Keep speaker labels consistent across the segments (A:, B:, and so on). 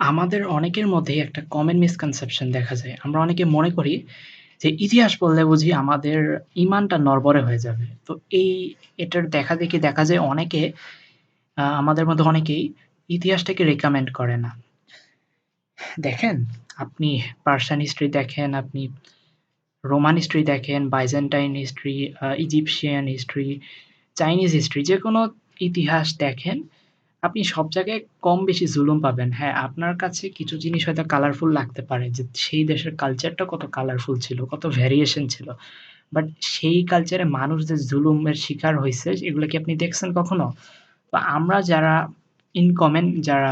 A: আমাদের অনেকের মধ্যেই একটা কমন মিসকনসেপশন দেখা যায়। আমরা অনেকে মনে করি যে ইতিহাস পড়লে বুঝি আমাদের ঈমানটা নড়বড়ে হয়ে যাবে। তো এটার দেখাদেখি দেখা যায় অনেকে আমাদের মধ্যে অনেকেই ইতিহাসটাকে রিকমেন্ড করে না। দেখেন, আপনি পার্সিয়ান হিস্ট্রি দেখেন, আপনি রোমান হিস্ট্রি দেখেন, Byzantine history, Egyptian history, Chinese history যেকোনো ইতিহাস দেখেন, আপনি সব জায়গায় কম বেশি জুলুম পাবেন। হ্যাঁ, আপনার কাছে কিছু জিনিস হয়তো কালারফুল লাগতে পারে যে সেই দেশের কালচারটা কত কালারফুল ছিল, কত ভ্যারিয়েশন ছিল। বাট সেই কালচারে মানুষ যে জুলুমের শিকার হইছে এগুলো কি আপনি দেখছেন কখনো? তো আমরা যারা ইনকমন যারা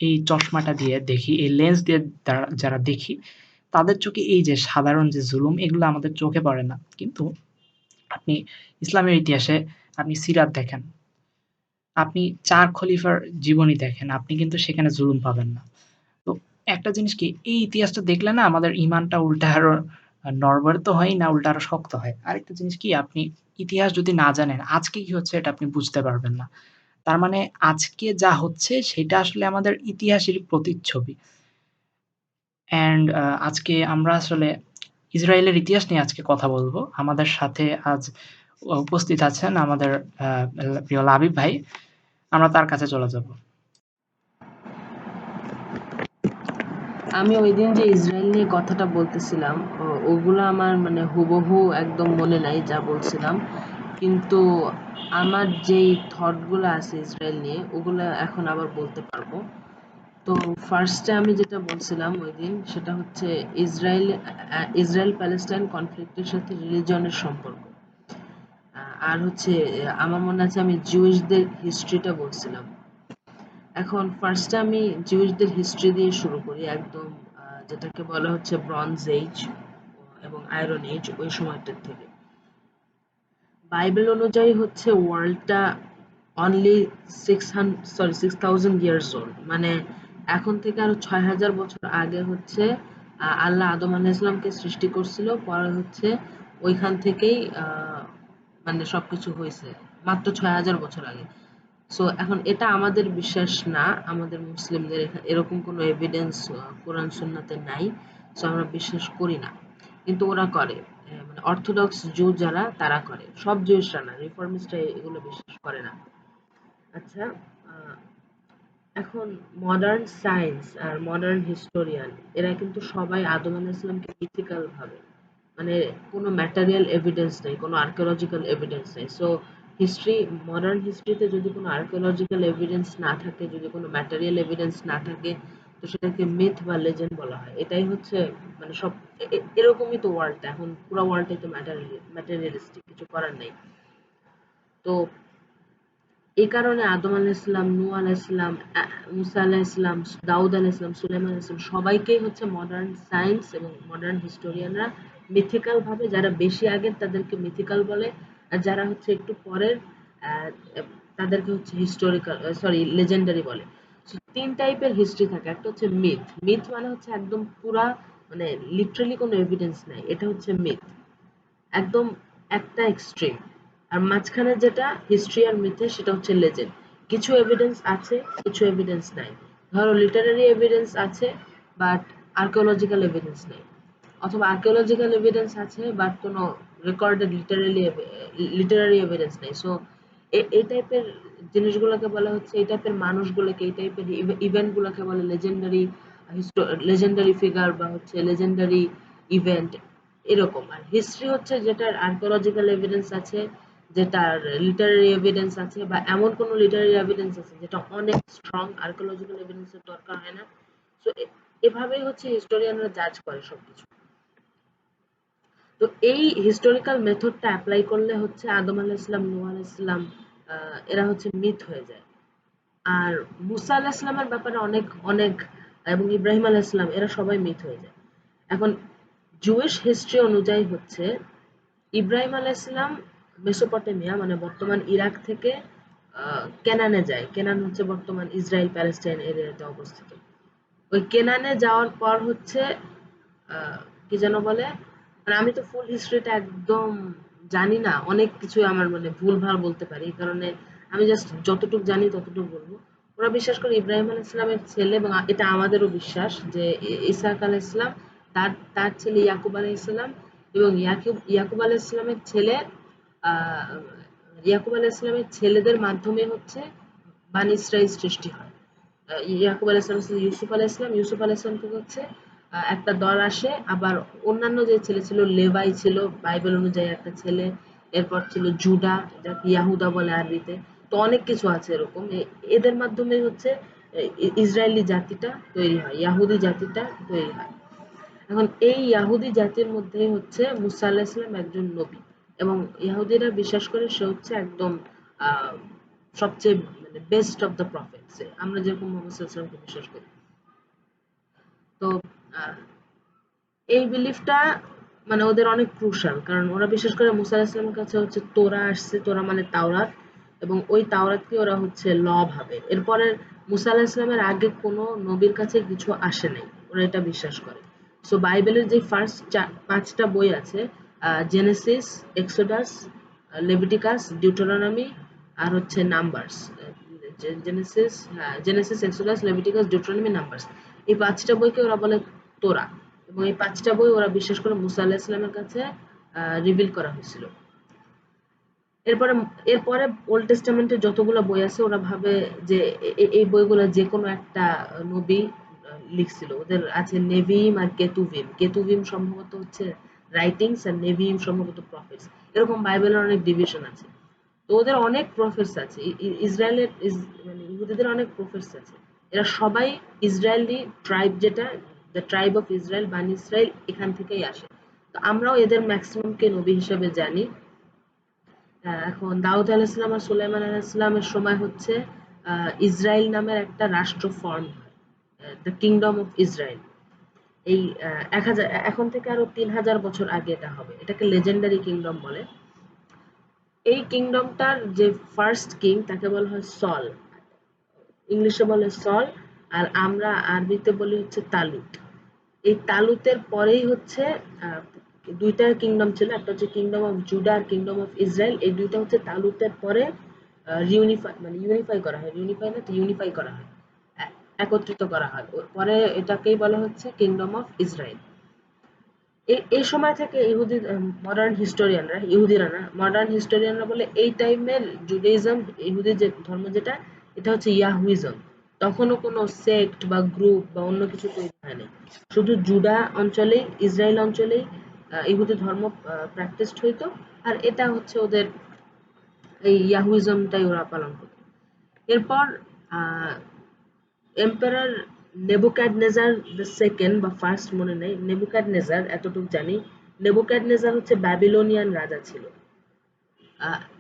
A: এই চশমাটা দিয়ে দেখি, এই লেন্স দিয়ে যারা দেখি, তাদের চোখে এই যে সাধারণ যে জুলুম এগুলো আমাদের চোখে পড়ে না। কিন্তু আপনি ইসলামের ইতিহাসে আপনি সিরাত দেখেন, আপনি ৪ খলিফার জীবনী দেখেন, আপনি কিন্তু সেখানে জুলুম পাবেন না। তো একটা জিনিস কি এই ইতিহাসটা দেখলে না আমাদের ঈমানটা উল্টা আরো নড়বড়ে তো হয়ই না, উল্টা আরো শক্ত হয়। আরেকটা জিনিস কি আপনি ইতিহাস যদি না জানেন, আজকে কি হচ্ছে এটা আপনি বুঝতে পারবেন না। তার মানে আজকে যা হচ্ছে সেটা আসলে আমাদের ইতিহাসেরই প্রতিচ্ছবি। অ্যান্ড আজকে আমরা আসলে ইসরায়েলের ইতিহাস নিয়ে আজকে কথা বলবো। আমাদের সাথে আজ উপস্থিত আছেন আমাদের আ প্রিয় লাবিব ভাই। আমরা তার কাছে চলে যাব।
B: আমি ওইদিন যে ইসরায়েল নিয়ে কথাটা বলতেছিলাম, ওগুলো আমার মানে হুবহু একদম মনে নাই যা বলছিলাম, কিন্তু আমার যেই থটগুলো আছে ইসরায়েল নিয়ে ওগুলো এখন আবার বলতে পারবো। তো ফার্স্টে আমি যেটা বলছিলাম ওইদিন সেটা হচ্ছে ইসরায়েল প্যালেস্টাইন কনফ্লিক্টের সাথে রিলিজনের সম্পর্ক। আর হচ্ছে আমার মনে আছে আমি জিউসদের হিস্ট্রিটা বলছিলাম। এখন ফার্স্টে আমি জিউসদের হিস্ট্রি দিয়ে শুরু করি একদম, যেটাকে বলা হচ্ছে ব্রঞ্জ এজ এবং আয়রন এজ, ওই সময়টার থেকে। বাইবেল অনুযায়ী হচ্ছে ওয়ার্ল্ডটা অনলি 6,000 ইয়ার্স ওল্ড, মানে এখন থেকে আরো 6,000 বছর আগে হচ্ছে আল্লাহ আদম আলাইহিস সালামকে সৃষ্টি করছিল, পরে হচ্ছে ওইখান থেকেই মানে সবকিছু হয়েছে মাত্র 6,000 বছর আগে। সো এখন এটা আমাদের বিশ্বাস না, আমাদের মুসলিমদের এরকম কোনো এভিডেন্স কোরআন সুন্নাতে নাই। সো আমরা বিশ্বাস করি না, কিন্তু ওরা করে। মানে অর্থোডক্স জু যারা তারা করে, সব জুইশরা না, রিফর্মিস্টরা এগুলো বিশ্বাস করে না। আচ্ছা, আহ, এখন মডার্ন সায়েন্স আর মডার্ন হিস্টোরিয়ান এরা কিন্তু সবাই আদম আলাইহিস সালামকে মিথিক্যাল ভাবে, মানে কোনো ম্যাটেরিয়াল এভিডেন্স নেই, কোনো আর্কিওলজিক্যাল এভিডেন্স নেই। সো হিস্ট্রি, মডার্ন হিস্ট্রিতে যদি কোনো আর্কিওলজিক্যাল এভিডেন্স না থাকে, যদি কোনো ম্যাটেরিয়াল এভিডেন্স না থাকে, তো সেটাকে মিথ বা লেজেন্ড বলা হয়। এটাই হচ্ছে মানে সব এরকমই তো ওয়ার্ল্ডটা, এখন পুরো ওয়ার্ল্ডটাই তো ম্যাটেরিয়ালিস্টিক, কিছু করার নেই। তো এই কারণে আদম আলাইহিসসালাম, নূহ আলাইহিসসালাম, মুসা আলাইহিসসালাম, দাউদ আলাইহিসসালাম, সুলাইমান আলাইহিসসালাম সবাইকেই হচ্ছে মডার্ন সায়েন্স এবং মডার্ন হিস্টোরিয়ানরা মিথিক্যাল ভাবে, যারা বেশি আগের তাদেরকে মিথিক্যাল বলে, আর যারা হচ্ছে একটু পরের আহ, তাদেরকে হচ্ছে হিস্টোরিক্যাল, সরি, লেজেন্ডারি বলে। So, তিন টাইপের হিস্ট্রি থাকে। একটা হচ্ছে মিথ। মিথ মানে হচ্ছে একদম পুরা, মানে লিটারালি কোনো এভিডেন্স নাই, এটা হচ্ছে মিথ, একদম একটা এক্সট্রিম। আর মাঝখানে যেটা হিস্ট্রি আর মিথে, সেটা হচ্ছে লেজেন্ড। কিছু এভিডেন্স আছে, কিছু এভিডেন্স নাই। ধরো লিটারারি এভিডেন্স আছে বাট আর্কিওলজিক্যাল এভিডেন্স নেই, অথবা আর্কিওলজিক্যাল এভিডেন্স আছে বাট কোনো রেকর্ডেড লিটারারি এভিডেন্স নেই। সো এই টাইপের জিনিসগুলোকে বলা হচ্ছে, এই টাইপের মানুষগুলোকে, এই টাইপের ইভেন্টগুলোকে বলে লেজেন্ডারি, লেজেন্ডারি ফিগার বা হচ্ছে লেজেন্ডারি ইভেন্ট, এরকম। আর হিস্ট্রি হচ্ছে যেটার আর্কিওলজিক্যাল এভিডেন্স আছে, যেটার লিটারারি এভিডেন্স আছে, বা এমন কোনো লিটারারি এভিডেন্স আছে যেটা অনেক স্ট্রং, আর্কিওলজিক্যাল এভিডেন্সের দরকার হয় না। সো এভাবেই হচ্ছে হিস্টোরিয়ানরা জাজ করে সবকিছু। তো এই হিস্টোরিক্যাল মেথডটা অ্যাপ্লাই করলে হচ্ছে আদম আলাইহিস সালাম, নূহ আলাইহিস সালাম, এরা হচ্ছে মিথ হয়ে যায়। আর মুসা আলাইহিস সালামের ব্যাপারে অনেক অনেক, এবং ইব্রাহিম আলাইহিস সালাম, এরা সবাই মিথ হয়ে যায়। এখন জুইশ হিস্ট্রি অনুযায়ী হচ্ছে ইব্রাহিম আলাইহিসসালাম মেসোপটেমিয়া, মানে বর্তমান ইরাক থেকে কেনানে যায়। কেনান হচ্ছে বর্তমান ইসরায়েল প্যালেস্টাইন এরিয়াতে অবস্থিত। ওই কেনানে যাওয়ার পর হচ্ছে আহ, কি যেন বলে, মানে আমি তো ফুল হিস্ট্রিটা একদম জানি না, অনেক কিছু আমার মানে ভুল ভাল বলতে পারি, এই কারণে আমি জাস্ট যতটুকু জানি ততটুকু বলবো। ওরা বিশ্বাস করে ইব্রাহিম আলাইহিস সালামের ছেলে, এবং এটা আমাদেরও বিশ্বাস যে ইসহাক আলাইহিস সালাম তার তার ছেলে ইয়াকুব আলাইহিস সালাম, এবং ইয়াকুব আলাইহিস সালামের ছেলে আহ, ইয়াকুব আলাইহিস সালামের ছেলেদের মাধ্যমে হচ্ছে বানি ইসরাইল সৃষ্টি হয়। ইয়াকুব আলাইহিস সালাম ছিল ইউসুফ আলাইহিস সালাম, ইউসুফ আলাইহিস সালাম থেকে হচ্ছে একটা দল আসে, আবার অন্যান্য যে ছেলে ছিল, লেভাই ছিল বাইবেল অনুযায়ী একটা ছেলে, এরপর ছিল জুডা, যাকে ইয়াহুদা বলে আরবিতে। তো অনেক কিছু আছে এরকম, এদের মাধ্যমে হচ্ছে ইসরায়েলি জাতিটা তৈরি হয়, ইয়াহুদি জাতিটা তৈরি হয়। এখন এই ইয়াহুদি জাতির মধ্যেই হচ্ছে মুসা আলাইহিস সালাম একজন নবী, এবং ইহুদিরা বিশ্বাস করে সে হচ্ছে একদম আহ, সবচেয়ে মানে বেস্ট অফ দ্য প্রফেটস, আমরা যেরকম মোহাম্মদ সাল্লাল্লাহু আলাইহি ওয়াসাল্লামকে বিশ্বাস করি। তো আহ, এই বিলিফটা মানে ওদের অনেক ক্রুশাল, কারণ ওরা বিশ্বাস করে মুসা আলাইহিস সালামের কাছে হচ্ছে তোরা আসছে, তোরা মানে তাওরাত, এবং ওই তাওরাতকে ওরা হচ্ছে ল ভাবে। এরপরে মুসা আলাইহিস সালামের আগে কোনো নবীর কাছে কিছু আসে নাই, ওরা এটা বিশ্বাস করে। সো বাইবেলের যে ফার্স্ট 5টা বই আছে, জেনেসিস, এক্সোডাস, লেভিটিকাস, ডিউটোরনমি, আর হচ্ছে numbers. Genesis, Exodus, Leviticus, Deuteronomy, numbers, এই 5টা বইকে ওরা বলে তোরা, এবং এই 5টা বই ওরা বিশ্বাস করে মুসা আলাইহিস সালামের কাছে রিভিল করা হয়েছিল। এরপরে এরপরে ওল্ড টেস্টামেন্টের যতগুলো বই আছে ওরা ভাবে যে এই বইগুলো যে কোনো একটা নবী লিখছিল। ওদের আছে নেভিম আর কেতুভিম, কেতুভিম সম্ভবত হচ্ছে রাইটিংস, আর নেভিম সম্ভবত প্রফেটস। এরকম বাইবেলের অনেক ডিভিশন আছে। তো ওদের অনেক প্রফেটস আছে, ইসরায়েলের মানে ইহুদিদের অনেক প্রফেটস আছে। এরা সবাই ইসরায়েলি ট্রাইব, যেটা দ্য ট্রাইব অফ ইসরায়েল, বানি ইসরায়েল, এখান থেকেই আসে। তো আমরাও এদের ম্যাক্সিমামকে নবী হিসেবে জানি। এখন দাউদ আলাইহিসসালাম আর সুলাইমান আলাইহিসসালামের সময় হচ্ছে ইসরায়েল নামের একটা রাষ্ট্র ফর্ম হয়, দ্য কিংডম অফ ইসরায়েল। এই 1000 এখন থেকে আরো 3000 বছর আগে এটা হবে, এটাকে লেজেন্ডারি কিংডম বলে। এই কিংডমটার যে ফার্স্ট কিং তাকে বলা হয় সল, ইংলিশে বলে সল, আর আমরা আরবিতে বলি হচ্ছে তালুত। এই তালুতের পরেই হচ্ছে আহ, দুইটা কিংডম ছিল, একটা হচ্ছে কিংডম অফ জুডা আর কিংডম অফ ইসরায়েল। এই দুইটা হচ্ছে তালুতের পরে ইউনিফাই করা হয়, ইউনিফাই করা হয়, একত্রিত করা হয়। পরে এটাকেই বলা হচ্ছে কিংডম অফ ইসরায়েল। এই সময় থেকে ইহুদি মডার্ন হিস্টোরিয়ানরা, ইহুদিরা না, মডার্ন হিস্টোরিয়ানরা বলে এই টাইমের জুডাইজম, ইহুদি যে ধর্ম যেটা, এটা হচ্ছে ইয়াহুইজম। তখনও কোনো সেক্ট বা গ্রুপ বা অন্য কিছু তৈরি হয়নি, শুধু জুডা অঞ্চলেই, ইসরায়েল অঞ্চলেই ইহুদি ধর্ম প্র্যাকটিসড হইতো। আর এটা হচ্ছে ওদের এই ইয়াহুইজমটাই ওরা পালন করতো। এরপর এম্পারার নেবুকাডনেজার দ্য সেকেন্ড বা ফার্স্ট মনে নেই, নেবুকাডনেজার এতটুকু জানি, নেবুকাডনেজার হচ্ছে ব্যাবিলনিয়ান রাজা ছিল।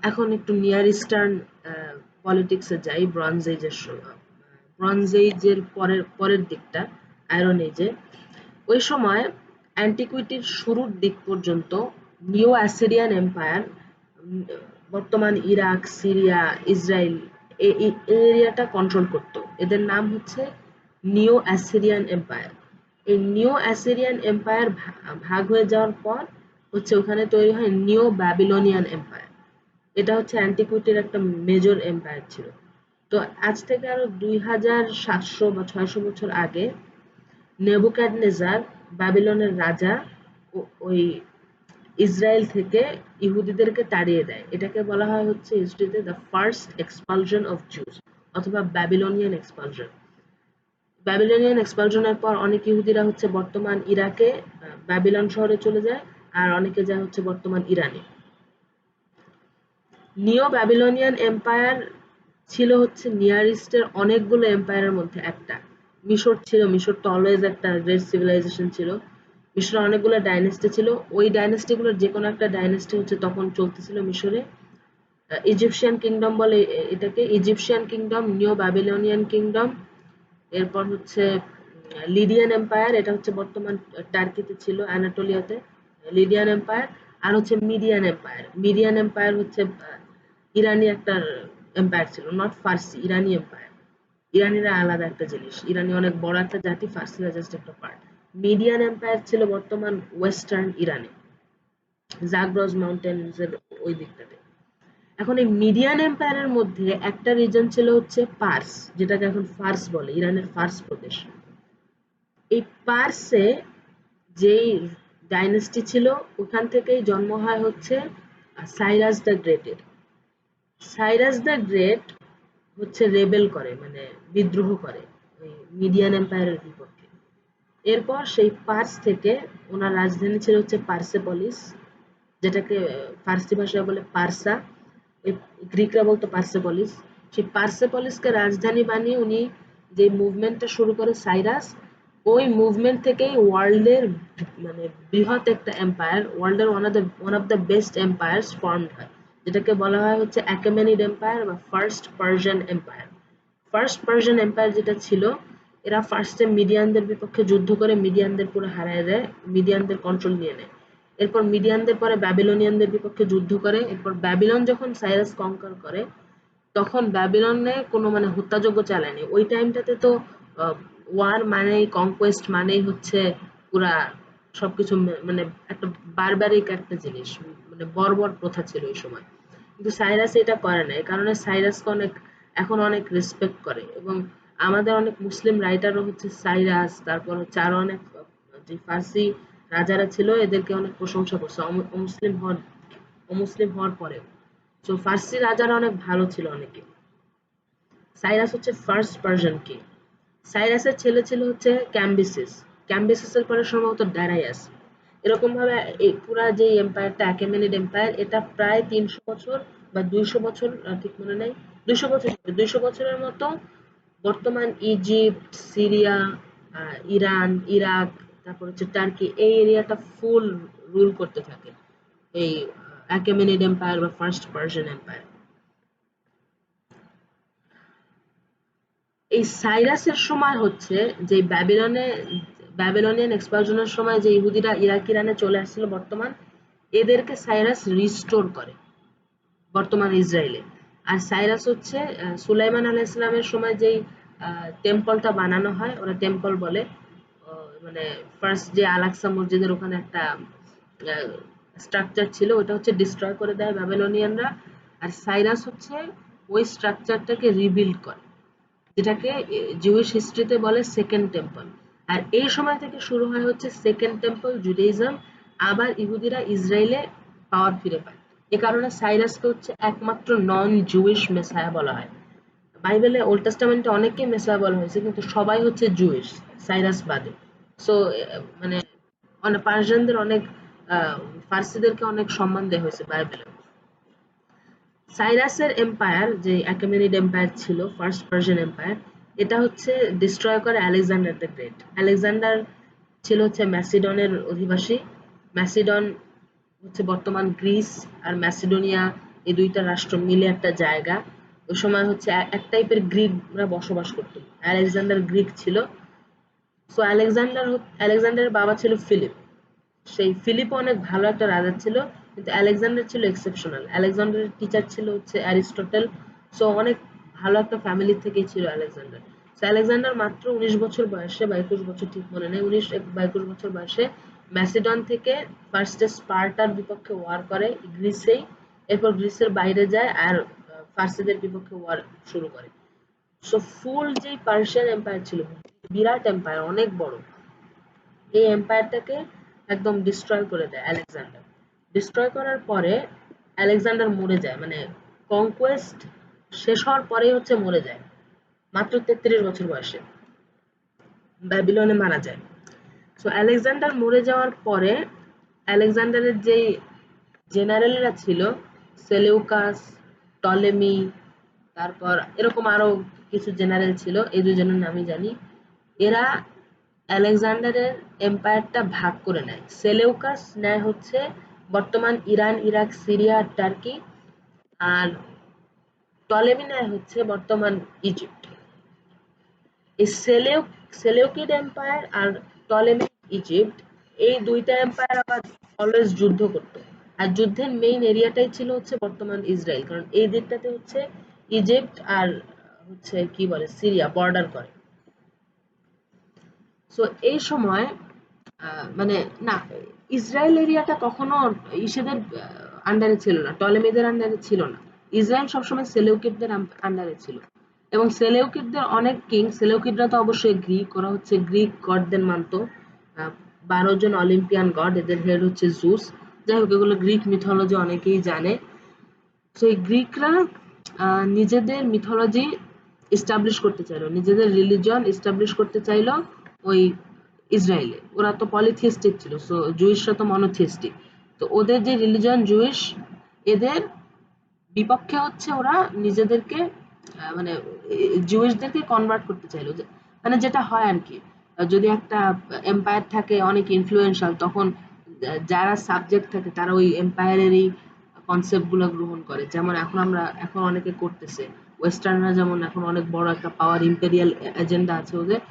B: এখন একটু নিয়ার ইস্টার্ন পলিটিক্সে যাই, ব্রঞ্জ এজের পরের পরের দিকটা, আয়রন এজে। ওই সময় অ্যান্টিকুইটির শুরুর দিক পর্যন্ত নিও অ্যাসিরিয়ান এম্পায়ার, বর্তমান ইরাক, সিরিয়া, ইসরায়েল, এই এরিয়াটা কন্ট্রোল করত। এদের নাম হচ্ছে নিও অ্যাসিরিয়ান এম্পায়ার। এই নিও অ্যাসিরিয়ান এম্পায়ার ভাগ হয়ে যাওয়ার পর হচ্ছে ওখানে তৈরি হয় নিও ব্যাবিলনিয়ান এম্পায়ার। এটা হচ্ছে অ্যান্টিকুইটির একটা মেজর এম্পায়ার ছিল। তো আজ থেকে আরো 2700 বা 600 বছর আগে নেবুকাডনেজার, ব্যাবিলনের রাজা, ওই ইসরায়েল থেকে ইহুদিদেরকে তাড়িয়ে দেয়। এটাকে বলা হয় হচ্ছে হিস্ট্রিতে the first expulsion of Jews, অথবা ব্যাবিলনিয়ান এক্সপালশন। ব্যাবিলনিয়ান এক্সপালশনের পর অনেক ইহুদিরা হচ্ছে বর্তমান ইরাকে ব্যাবিলন শহরে চলে যায়, আর অনেকে যায় হচ্ছে বর্তমান ইরানে। নিও ব্যাবিলনিয়ান এম্পায়ার ছিল হচ্ছে নিয়ার ইস্টের অনেকগুলো এম্পায়ারের মধ্যে একটা। মিশর ছিল, মিশর তো অলওয়েজ একটা গ্রেট সিভিলাইজেশন ছিল। মিশরে অনেকগুলো ডাইনেস্টি ছিল, ওই ডাইনেস্টিগুলোর যে কোনো একটা ডাইনেস্টি হচ্ছে তখন চলতেছিল মিশরে। ইজিপশিয়ান কিংডম বলে এটাকে, ইজিপশিয়ান কিংডম, নিও ব্যাবিলনিয়ান কিংডম। এরপর হচ্ছে লিডিয়ান এম্পায়ার, এটা হচ্ছে বর্তমান টার্কিতে ছিল, অ্যানাটোলিয়াতে, লিডিয়ান এম্পায়ার। আর হচ্ছে মিডিয়ান এম্পায়ার, মিডিয়ান এম্পায়ার হচ্ছে ইরানি একটা এম্পায়ার ছিল, নট ফার্সি, ইরানি এম্পায়ার। ইরানিরা আলাদা একটা জিনিস, ইরানি অনেক বড় একটা জাতি, ফার্সিরা জাস্ট একটা পার্ট। মিডিয়ান এম্পায়ার ছিল বর্তমান ওয়েস্টার্ন ইরানে, জাগ্রস মাউন্টেন্স এর ওই দিকটাতে। এখন এই মিডিয়ান এম্পায়ারের মধ্যে একটা রিজন ছিল হচ্ছে পার্স, যেটাকে এখন ফার্স বলে, ইরানের ফার্স প্রদেশ। এই পার্সে যেই ডাইনেস্টি ছিল, ওখান থেকেই জন্ম হয় হচ্ছে Cyrus the greater. Cyrus the great হচ্ছে রেবেল করে, মানে বিদ্রোহ করে ওই মিডিয়ান এম্পায়ারের বিপক্ষে। এরপর সেই পার্স থেকে ওনার রাজধানী ছিল হচ্ছে পার্সেপলিস, যেটাকে ফার্সি ভাষায় বলে পার্সা, গ্রিকরা বলতো পার্সেপলিস। সেই পার্সেপলিসকে রাজধানী বানিয়ে উনি যে মুভমেন্টটা শুরু করে সাইরাস, ওই মুভমেন্ট থেকেই ওয়ার্ল্ডের মানে বৃহৎ একটা এম্পায়ার, ওয়ার্ল্ডের one of the best empires formed হয়, যেটাকে বলা হয় হচ্ছে অ্যাকেমেনিড এম্পায়ার বা first Persian empire. First Persian empire যেটা ছিল, এরা ফার্স্টে মিডিয়ানদের বিপক্ষে যুদ্ধ করে মিডিয়ানদের পুরো হারায় দেয়, মিডিয়ানদের কন্ট্রোল নিয়ে নেয়। এরপর মিডিয়ানদের পরে ব্যাবিলনিয়ানদের বিপক্ষে যুদ্ধ করে। এরপর ব্যাবিলন যখন সাইরাস কঙ্কার করে, তখন ব্যাবিলনে কোনো মানে হত্যাযজ্ঞ চালায়নি। ওই টাইমটাতে তো ওয়ার মানেই কনকোয়েস্ট মানেই হচ্ছে পুরা সবকিছু মানে একটা বারবারিক একটা জিনিস, মানে বর্বর প্রথা ছিল ওই সময়। কিন্তু সাইরাস এটা করে না, এই কারণে সাইরাসকে অনেক এখন অনেক রেসপেক্ট করে, এবং আমাদের অনেক মুসলিম রাইটারও হচ্ছে সাইরাস, তারপর হচ্ছে আরো অনেক যে ফার্সি রাজারা ছিল এদেরকে অনেক প্রশংসা করছে অমুসলিম হওয়ার পরেও। তো ফার্সি রাজারা অনেক ভালো ছিল অনেকে। সাইরাস হচ্ছে ফার্স্ট পার্সিয়ান কিং। সাইরাসের ছেলে ছিল হচ্ছে ক্যাম্বিসিস। ক্যাম্বিসিসের পরে সম্ভবত ডারাইয়াস। এরকম ভাবে এই পুরা যে এম্পায়ারটা অ্যাকেমেনিড এম্পায়ার, এটা প্রায় 300 বছর বা 200 বছর, ঠিক মনে নেই, 200 বছর, 200 বছরের মতো বর্তমান ইজিপ্ট, সিরিয়া, ইরান, ইরাক, তারপর হচ্ছে টার্কি, এই এরিয়াটা ফুল রুল করতে থাকে এই অ্যাকেমেনিড এম্পায়ার বা ফার্স্ট পার্সিয়ান এম্পায়ার। এই সাইরাসের সময় হচ্ছে যে ব্যাবিলনিয়ান এক্সপানশনের সময় যে ইহুদিরা ইরাক ইরানে চলে আসছিল বর্তমান, এদেরকে সাইরাস রিস্টোর করে বর্তমান ইসরায়েলে। আর সাইরাস হচ্ছে সুলাইমান আলাইহিস সালামের সময় যেই টেম্পলটা বানানো হয়, ওরা টেম্পল বলে, মানে ফার্স্ট যে আল-আকসা মসজিদের ওখানে একটা স্ট্রাকচার ছিল, ওটা হচ্ছে ডিস্ট্রয় করে দেয় ব্যাবিলনিয়ানরা। আর সাইরাস হচ্ছে ওই স্ট্রাকচারটাকে রিবিল্ড করে, যেটাকে জুইশ হিস্ট্রিতে বলে সেকেন্ড টেম্পল। আর এই সময় থেকে শুরু হয় হচ্ছে সেকেন্ড টেম্পল জুডাইজম। আবার ইহুদিরা ইসরায়েলে পাওয়ার ফিরে পায়। এ কারণে সাইরাসকে হচ্ছে একমাত্র নন জুইশ মেসায়া বলা হয়। বাইবেলে ওল্ড টেস্টামেন্টে অনেককে মেসায়া বলা হয়েছে, কিন্তু সবাই হচ্ছে জুইশ সাইরাস বাদে। সো মানে অনেক পার্সিয়ানদের অনেক আহ, ফার্সিদেরকে অনেক সম্মান দেওয়া হয়েছে বাইবেলে। সাইরাসের এম্পায়ার যে অ্যাকেমেনিড এম্পায়ার ছিল, ফার্স্ট পার্সিয়ান এম্পায়ার, এটা হচ্ছে ডিস্ট্রয় করে আলেকজান্ডার দ্য গ্রেট। আলেকজান্ডার ছিল হচ্ছে ম্যাসিডনের অধিবাসী। ম্যাসিডন হচ্ছে বর্তমান গ্রিস আর ম্যাসিডোনিয়া, এই দুইটা রাষ্ট্র মিলে একটা জায়গা। ওই সময় হচ্ছে এক টাইপের গ্রিকরা বসবাস করতো। আলেকজান্ডার গ্রিক ছিল। সো আলেকজান্ডারের বাবা ছিল ফিলিপ। সেই ফিলিপ অনেক ভালো একটা রাজা ছিল, কিন্তু আলেকজান্ডার ছিল এক্সেপশনাল। আলেকজান্ডারের টিচার ছিল হচ্ছে অ্যারিস্টটল। সো অনেক ভালো একটা ফ্যামিলি থেকেই ছিল আলেকজান্ডার। সো আলেকজান্ডার মাত্র 19 বছর বয়সে বা 21 বছর, ঠিক মনে নেই, 19 বা 21 বছর বয়সে ম্যাসিডন থেকে ফার্স্টে স্পার্টার বিপক্ষে ওয়ার করে গ্রিসেই। এরপর গ্রিসের বাইরে যায় আর ফার্সিদের বিপক্ষে ওয়ার শুরু করে। সো ফুল যে পার্সিয়ান এম্পায়ার ছিল, বিরাট এম্পায়ার, অনেক বড়, এই এম্পায়ারটাকে একদম ডিস্ট্রয় করে দেয় আলেকজান্ডার। ডিস্ট্রয় করার পরে আলেকজান্ডার মরে যায়, মানে কনকোয়েস্ট শেষ হওয়ার পরেই হচ্ছে মরে যায়, মাত্র 33 বছর বয়সে ব্যাবিলনে মারা যায়। সো আলেকজান্ডার মরে যাওয়ার পরে আলেকজান্ডারের যেই জেনারেলরা ছিল, সেলেউকাস, টলেমি, তারপর এরকম আরো কিছু জেনারেল ছিল, এই দুজনের নামই জানি। এরা আলেকজান্ডারের এম্পায়ারটা ভাগ করে নেয়। সেলেউকাস নেয় হচ্ছে বর্তমান ইরান, ইরাক, সিরিয়া, টার্কি। আর টলেমি নেয় হচ্ছে বর্তমান ইজিপ্ট। এই সেলেউকিড এম্পায়ার আর টলেমিক ইজিপ্ট, এই দুইটা এম্পায়ার আবার অলওয়েজ যুদ্ধ করতো। আর যুদ্ধের মেইন এরিয়াটাই ছিল হচ্ছে বর্তমান ইসরায়েল, কারণ এই দিকটাতে হচ্ছে ইজিপ্ট আর হচ্ছে কি বলে সিরিয়া বর্ডার করে। সো এই সময় মানে না, ইসরায়েল এরিয়াটা কখনো ইসেদের আন্ডারে ছিল না, টলেমিদের আন্ডারে ছিল না। ইসরায়েল সবসময় সেলেউকিডদের আন্ডারে ছিল, এবং সেলেউকিডদের অনেক কিং, সেলেউকিডরা তো অবশ্যই গ্রিক, ওরা হচ্ছে গ্রিক গডদের মানতো। 12 জন অলিম্পিয়ান গড, এদের হেড হচ্ছে জুস। যাই হোক, এগুলো গ্রিক মিথোলজি অনেকেই জানে। তো এই গ্রিকরা নিজেদের মিথোলজি এস্টাবলিশ করতে চাইলো, নিজেদের রিলিজন এস্টাবলিশ করতে চাইলো ওই ইসরায়েলে। ওরা তো পলিথিস্টিক ছিল, সো জুইশরা তো মনোথিস্টিক। তো ওদের যে রিলিজন জুইশ, এদের বিপক্ষে হচ্ছে ওরা নিজেদেরকে মানে জুইশদেরকে কনভার্ট করতে চাইলো, মানে যেটা হয় আর কি, যদি একটা এম্পায়ার থাকে অনেক ইনফ্লুয়েন্সিয়াল, তখন যারা সাবজেক্ট থাকে তারা ওই এম্পায়ারেরই কনসেপ্ট গুলো গ্রহণ করে। যেমন এখন অনেকে করতেছে, ওয়েস্টার্নরা যেমন এখন অনেক বড় একটা পাওয়ার ইম্পেরিয়াল এজেন্ডা আছে ওদের।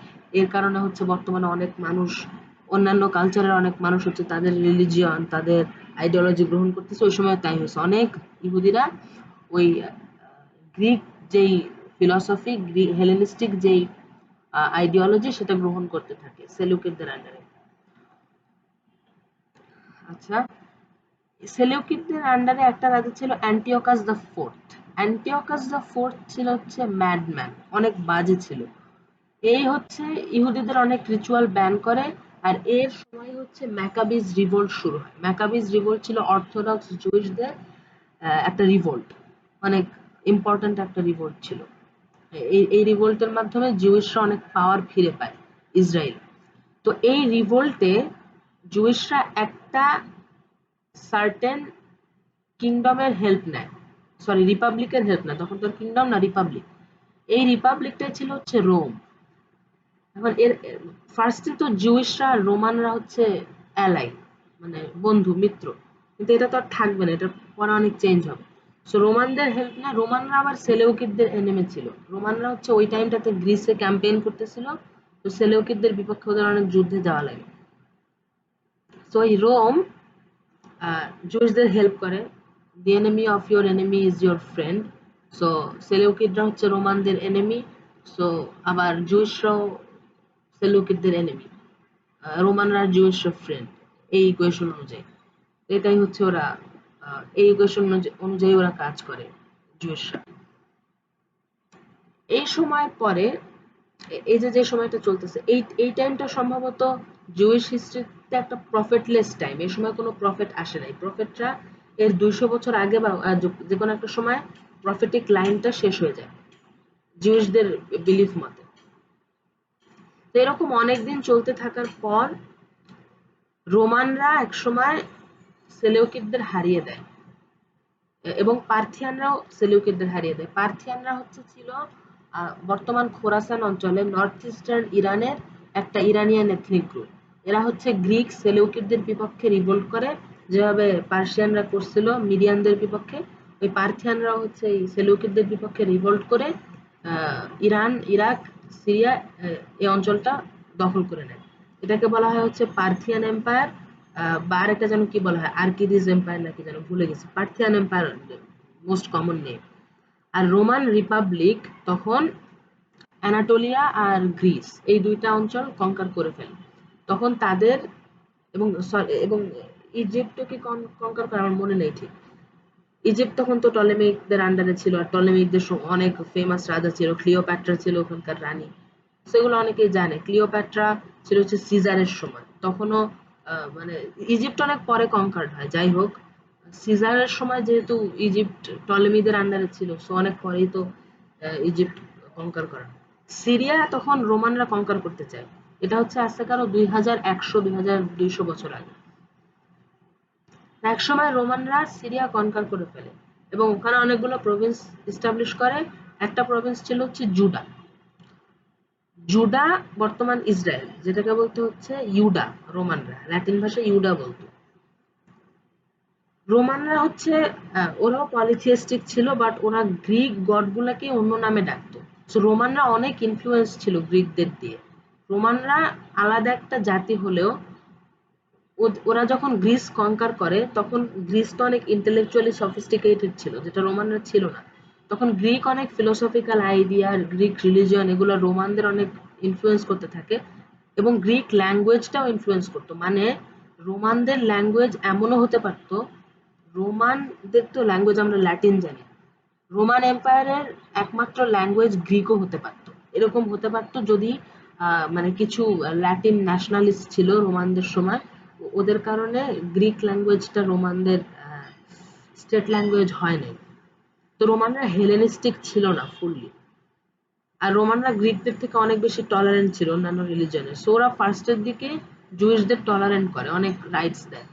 B: এর কারণে হচ্ছে বর্তমানে অনেক মানুষ, অন্যান্য কালচারের অনেক মানুষ হচ্ছে তাদের রিলিজিয়ন, তাদের আইডিওলজি গ্রহণ করতেছে। ওই সময় তাই হয়েছে, অনেক ইহুদিরা ওই গ্রিক যেই ফিলসফি, গ্রিক হেলেনিস্টিক যেই আইডিওলজি, সেটা গ্রহণ করতে থাকে সেলুকিডদের আন্ডারে। আচ্ছা, সেলেউকিডদের আন্ডারে একটা রাজা ছিল Antiochus the fourth. Antiochus the fourth ছিল হচ্ছে ম্যাডম্যান, অনেক বাজে ছিল। এই হচ্ছে ইহুদিদের অনেক রিচুয়াল ব্যান করে। আর এর সময় হচ্ছে ম্যাকাবিজ রিভোল্ট শুরু হয়। ম্যাকাবিজ রিভোল্ট ছিল অর্থোডক্স জুইশদের একটা রিভোল্ট, অনেক ইম্পর্ট্যান্ট একটা রিভোল্ট ছিল। এই রিভোল্টের মাধ্যমে জুইশরা অনেক পাওয়ার ফিরে পায় ইসরায়েল। তো এই রিভোল্টে জুইশরা একটা সার্টেন কিংডমের হেল্প নেয়, সরি রিপাবলিকের হেল্প নেয়, তখন তো কিংডম না, রিপাবলিক। এই রিপাবলিকটাই ছিল হচ্ছে রোম। এখন এর ফার্স্টে তো জুইশরা আর রোমানরা হচ্ছে অ্যালাই, মানে বন্ধু মিত্র, কিন্তু এটা তো আর থাকবে না, এটা পরে অনেক চেঞ্জ হবে। সো রোমানদের হেল্প না, রোমানরা আবার সেলেউকিডদের এনিমি ছিল। রোমানরা হচ্ছে ওই টাইমটাতে গ্রিসে ক্যাম্পেইন করতেছিল, তো সেলেউকিডদের বিপক্ষে ওদের অনেক যুদ্ধে যাওয়া লাগে। সো এই রোম জুইশদের হেল্প করে। The enemy of your enemy is your friend. So সেলেউকিডরা হচ্ছে রোমানদের এনিমি, সো আবার জুইশরাও সেলুকিডদের এনিমি, রোমানরা জুইশরা ফ্রেন্ড, এই ইকুয়েশন অনুযায়ী। এটাই হচ্ছে ওরা, এই ইকুয়েশন অনুযায়ী ওরা কাজ করে জুইশরা। এই সময় পরে, এই যে যে সময়টা চলতেছে, এই টাইমটা সম্ভবত জুইশ হিস্ট্রিতে একটা প্রফেটলেস টাইম। এই সময় কোনো প্রফেট আসে নাই। প্রফেটরা এর 200 বছর আগে বা যে কোনো একটা সময় প্রফেটিক লাইনটা শেষ হয়ে যায় জুইশদের বিলিফ মতে। তো এরকম অনেকদিন চলতে থাকার পর রোমানরা একসময় সেলেউকিডদের হারিয়ে দেয়, এবং পার্থিয়ানরাও সেলেউকিডদের হারিয়ে দেয়। পার্থিয়ানরা হচ্ছে ছিল বর্তমান খোরাসান অঞ্চলে নর্থ ইস্টার্ন ইরানের একটা ইরানিয়ান এথনিক গ্রুপ। এরা হচ্ছে গ্রিক সেলেউকিডদের বিপক্ষে রিভোল্ট করে, যেভাবে পার্সিয়ানরা করছিল মিডিয়ানদের বিপক্ষে। ওই পার্থিয়ানরাও হচ্ছে এই সেলেউকিডদের বিপক্ষে রিভোল্ট করে ইরান, ইরাক, সিরিয়া, এই অঞ্চলটা দখল করে নেয়। এটাকে বলা হয় হচ্ছে পার্থিয়ান এম্পায়ার, বা আরেকটা যেন কি বলা হয়, আর্কিডিস এম্পায়ার নাকি যেন, ভুলে গেছি। Parthian empire most common name. আর রোমান রিপাবলিক তখন অ্যানাটোলিয়া আর গ্রিস, এই দুইটা অঞ্চল কঙ্কার করে ফেলে। তখন তাদের, এবং ইজিপ্টও কি কঙ্কার করে আমার মনে নেই ঠিক। ইজিপ্ট তখন তো টলেমিকদের আন্ডারে ছিল, আর টলেমিকদের অনেক ফেমাস রাজা ছিল, ক্লিওপ্যাট্রা ছিল ওখানকার রানী। সেগুলো অনেকেই জানে। ক্লিওপ্যাট্রা ছিল হচ্ছে সিজারের সময়, তখনও মানে ইজিপ্ট অনেক পরে কনকার্ড হয়। যাই হোক, সিজারের সময় যেহেতু ইজিপ্ট টলেমিদের আন্ডারে ছিল, সো অনেক পরেই তো ইজিপ্ট কনকার করা। সিরিয়া তখন রোমানরা কনকার করতে চায়। এটা হচ্ছে আজকে কারো 2100-2200 বছর আগে। একসময় রোমানরা সিরিয়া কনকার করে ফেলে এবং ওখানে অনেকগুলো প্রভিন্স এস্টাবলিশ করে। একটা প্রভিন্স ছিল হচ্ছে জুডা। জুডা বর্তমান ইসরায়েল, যেটাকে বলতে হচ্ছে ইউডা। রোমানরা ল্যাটিন ভাষায় ইউডা বলতো। রোমানরা হচ্ছে ওরাও পলিথিয়েস্টিক ছিল, বাট ওরা গ্রিক গডগুলোকে অন্য নামে ডাকতো। সো রোমানরা অনেক ইনফ্লুয়েন্স ছিল গ্রিকদের দিয়ে। রোমানরা আলাদা একটা জাতি হলেও ওরা যখন গ্রিস কনকার করে, তখন গ্রিস তো অনেক ইন্টেলেকচুয়ালি সফিস্টিকেটেড ছিল, যেটা রোমানরা ছিল না। তখন গ্রিক অনেক ফিলোসফিক্যাল আইডিয়া, গ্রিক রিলিজিয়ন, এগুলো রোমানদের অনেক ইনফ্লুয়েন্স করতে থাকে, এবং গ্রিক ল্যাঙ্গুয়েজটাও ইনফ্লুয়েন্স করতো। মানে রোমানদের ল্যাঙ্গুয়েজ এমনও হতে পারতো, রোমানদের তো ল্যাঙ্গুয়েজ আমরা ল্যাটিন জানি, রোমান এম্পায়ারের একমাত্র ল্যাঙ্গুয়েজ গ্রিকও হতে পারতো, এরকম হতে পারতো যদি মানে কিছু ল্যাটিন ন্যাশনালিস্ট ছিল রোমানদের সময়, ওদের কারণে গ্রিক ল্যাঙ্গুয়েজটা রোমানদের স্টেট ল্যাঙ্গুয়েজ হয় নাই। তো রোমানরা হেলেনিস্টিক ছিল না ফুললি, আর রোমানরা গ্রিকদের থেকে অনেক বেশি টলারেন্ট ছিল অন্যান্য রিলিজনের, সো ওরা ফার্স্টের দিকে জুইশদের টলারেন্ট করে, অনেক রাইটস দেয়।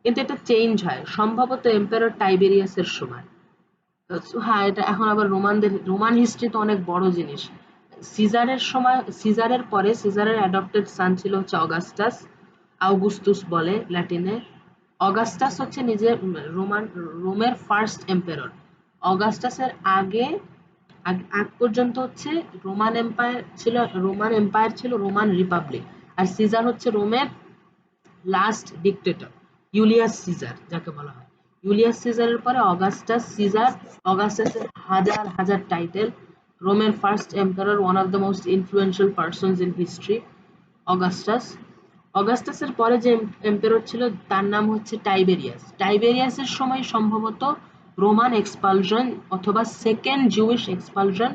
B: কিন্তু এটা চেঞ্জ হয় সম্ভবত এম্পায়ার টাইবেরিয়াসের সময়। হ্যাঁ, এটা এখন আবার রোমান হিস্ট্রি তো অনেক বড় জিনিস। সিজারের সময়, সিজারের পরে সিজারের অ্যাডপ্টেড সান ছিল হচ্ছে অগাস্টাস, আউগুস্তুস বলে ল্যাটিনে। অগাস্টাস হচ্ছে নিজে রোমের ফার্স্ট এম্পায়ার। অগাস্টাসের আগে আগ পর্যন্ত হচ্ছে রোমান এম্পায়ার ছিল রোমান রিপাবলিক। আর সিজার হচ্ছে রোমের লাস্ট ডিক্টেটর, ইউলিয়াস সিজার যাকে বলা হয়। ইউলিয়াস সিজারের পরে অগাস্টাস সিজার। অগাস্টাসের হাজার হাজার টাইটেল। রোমের first emperor, one of the most influential persons in history, Augustus. অগাস্টাসের পরে যে এম্পারর ছিল তার নাম হচ্ছে টাইবেরিয়াস। টাইবেরিয়াসের সময় সম্ভবত রোমান এক্সপালশন অথবা সেকেন্ড জুইশ এক্সপালশন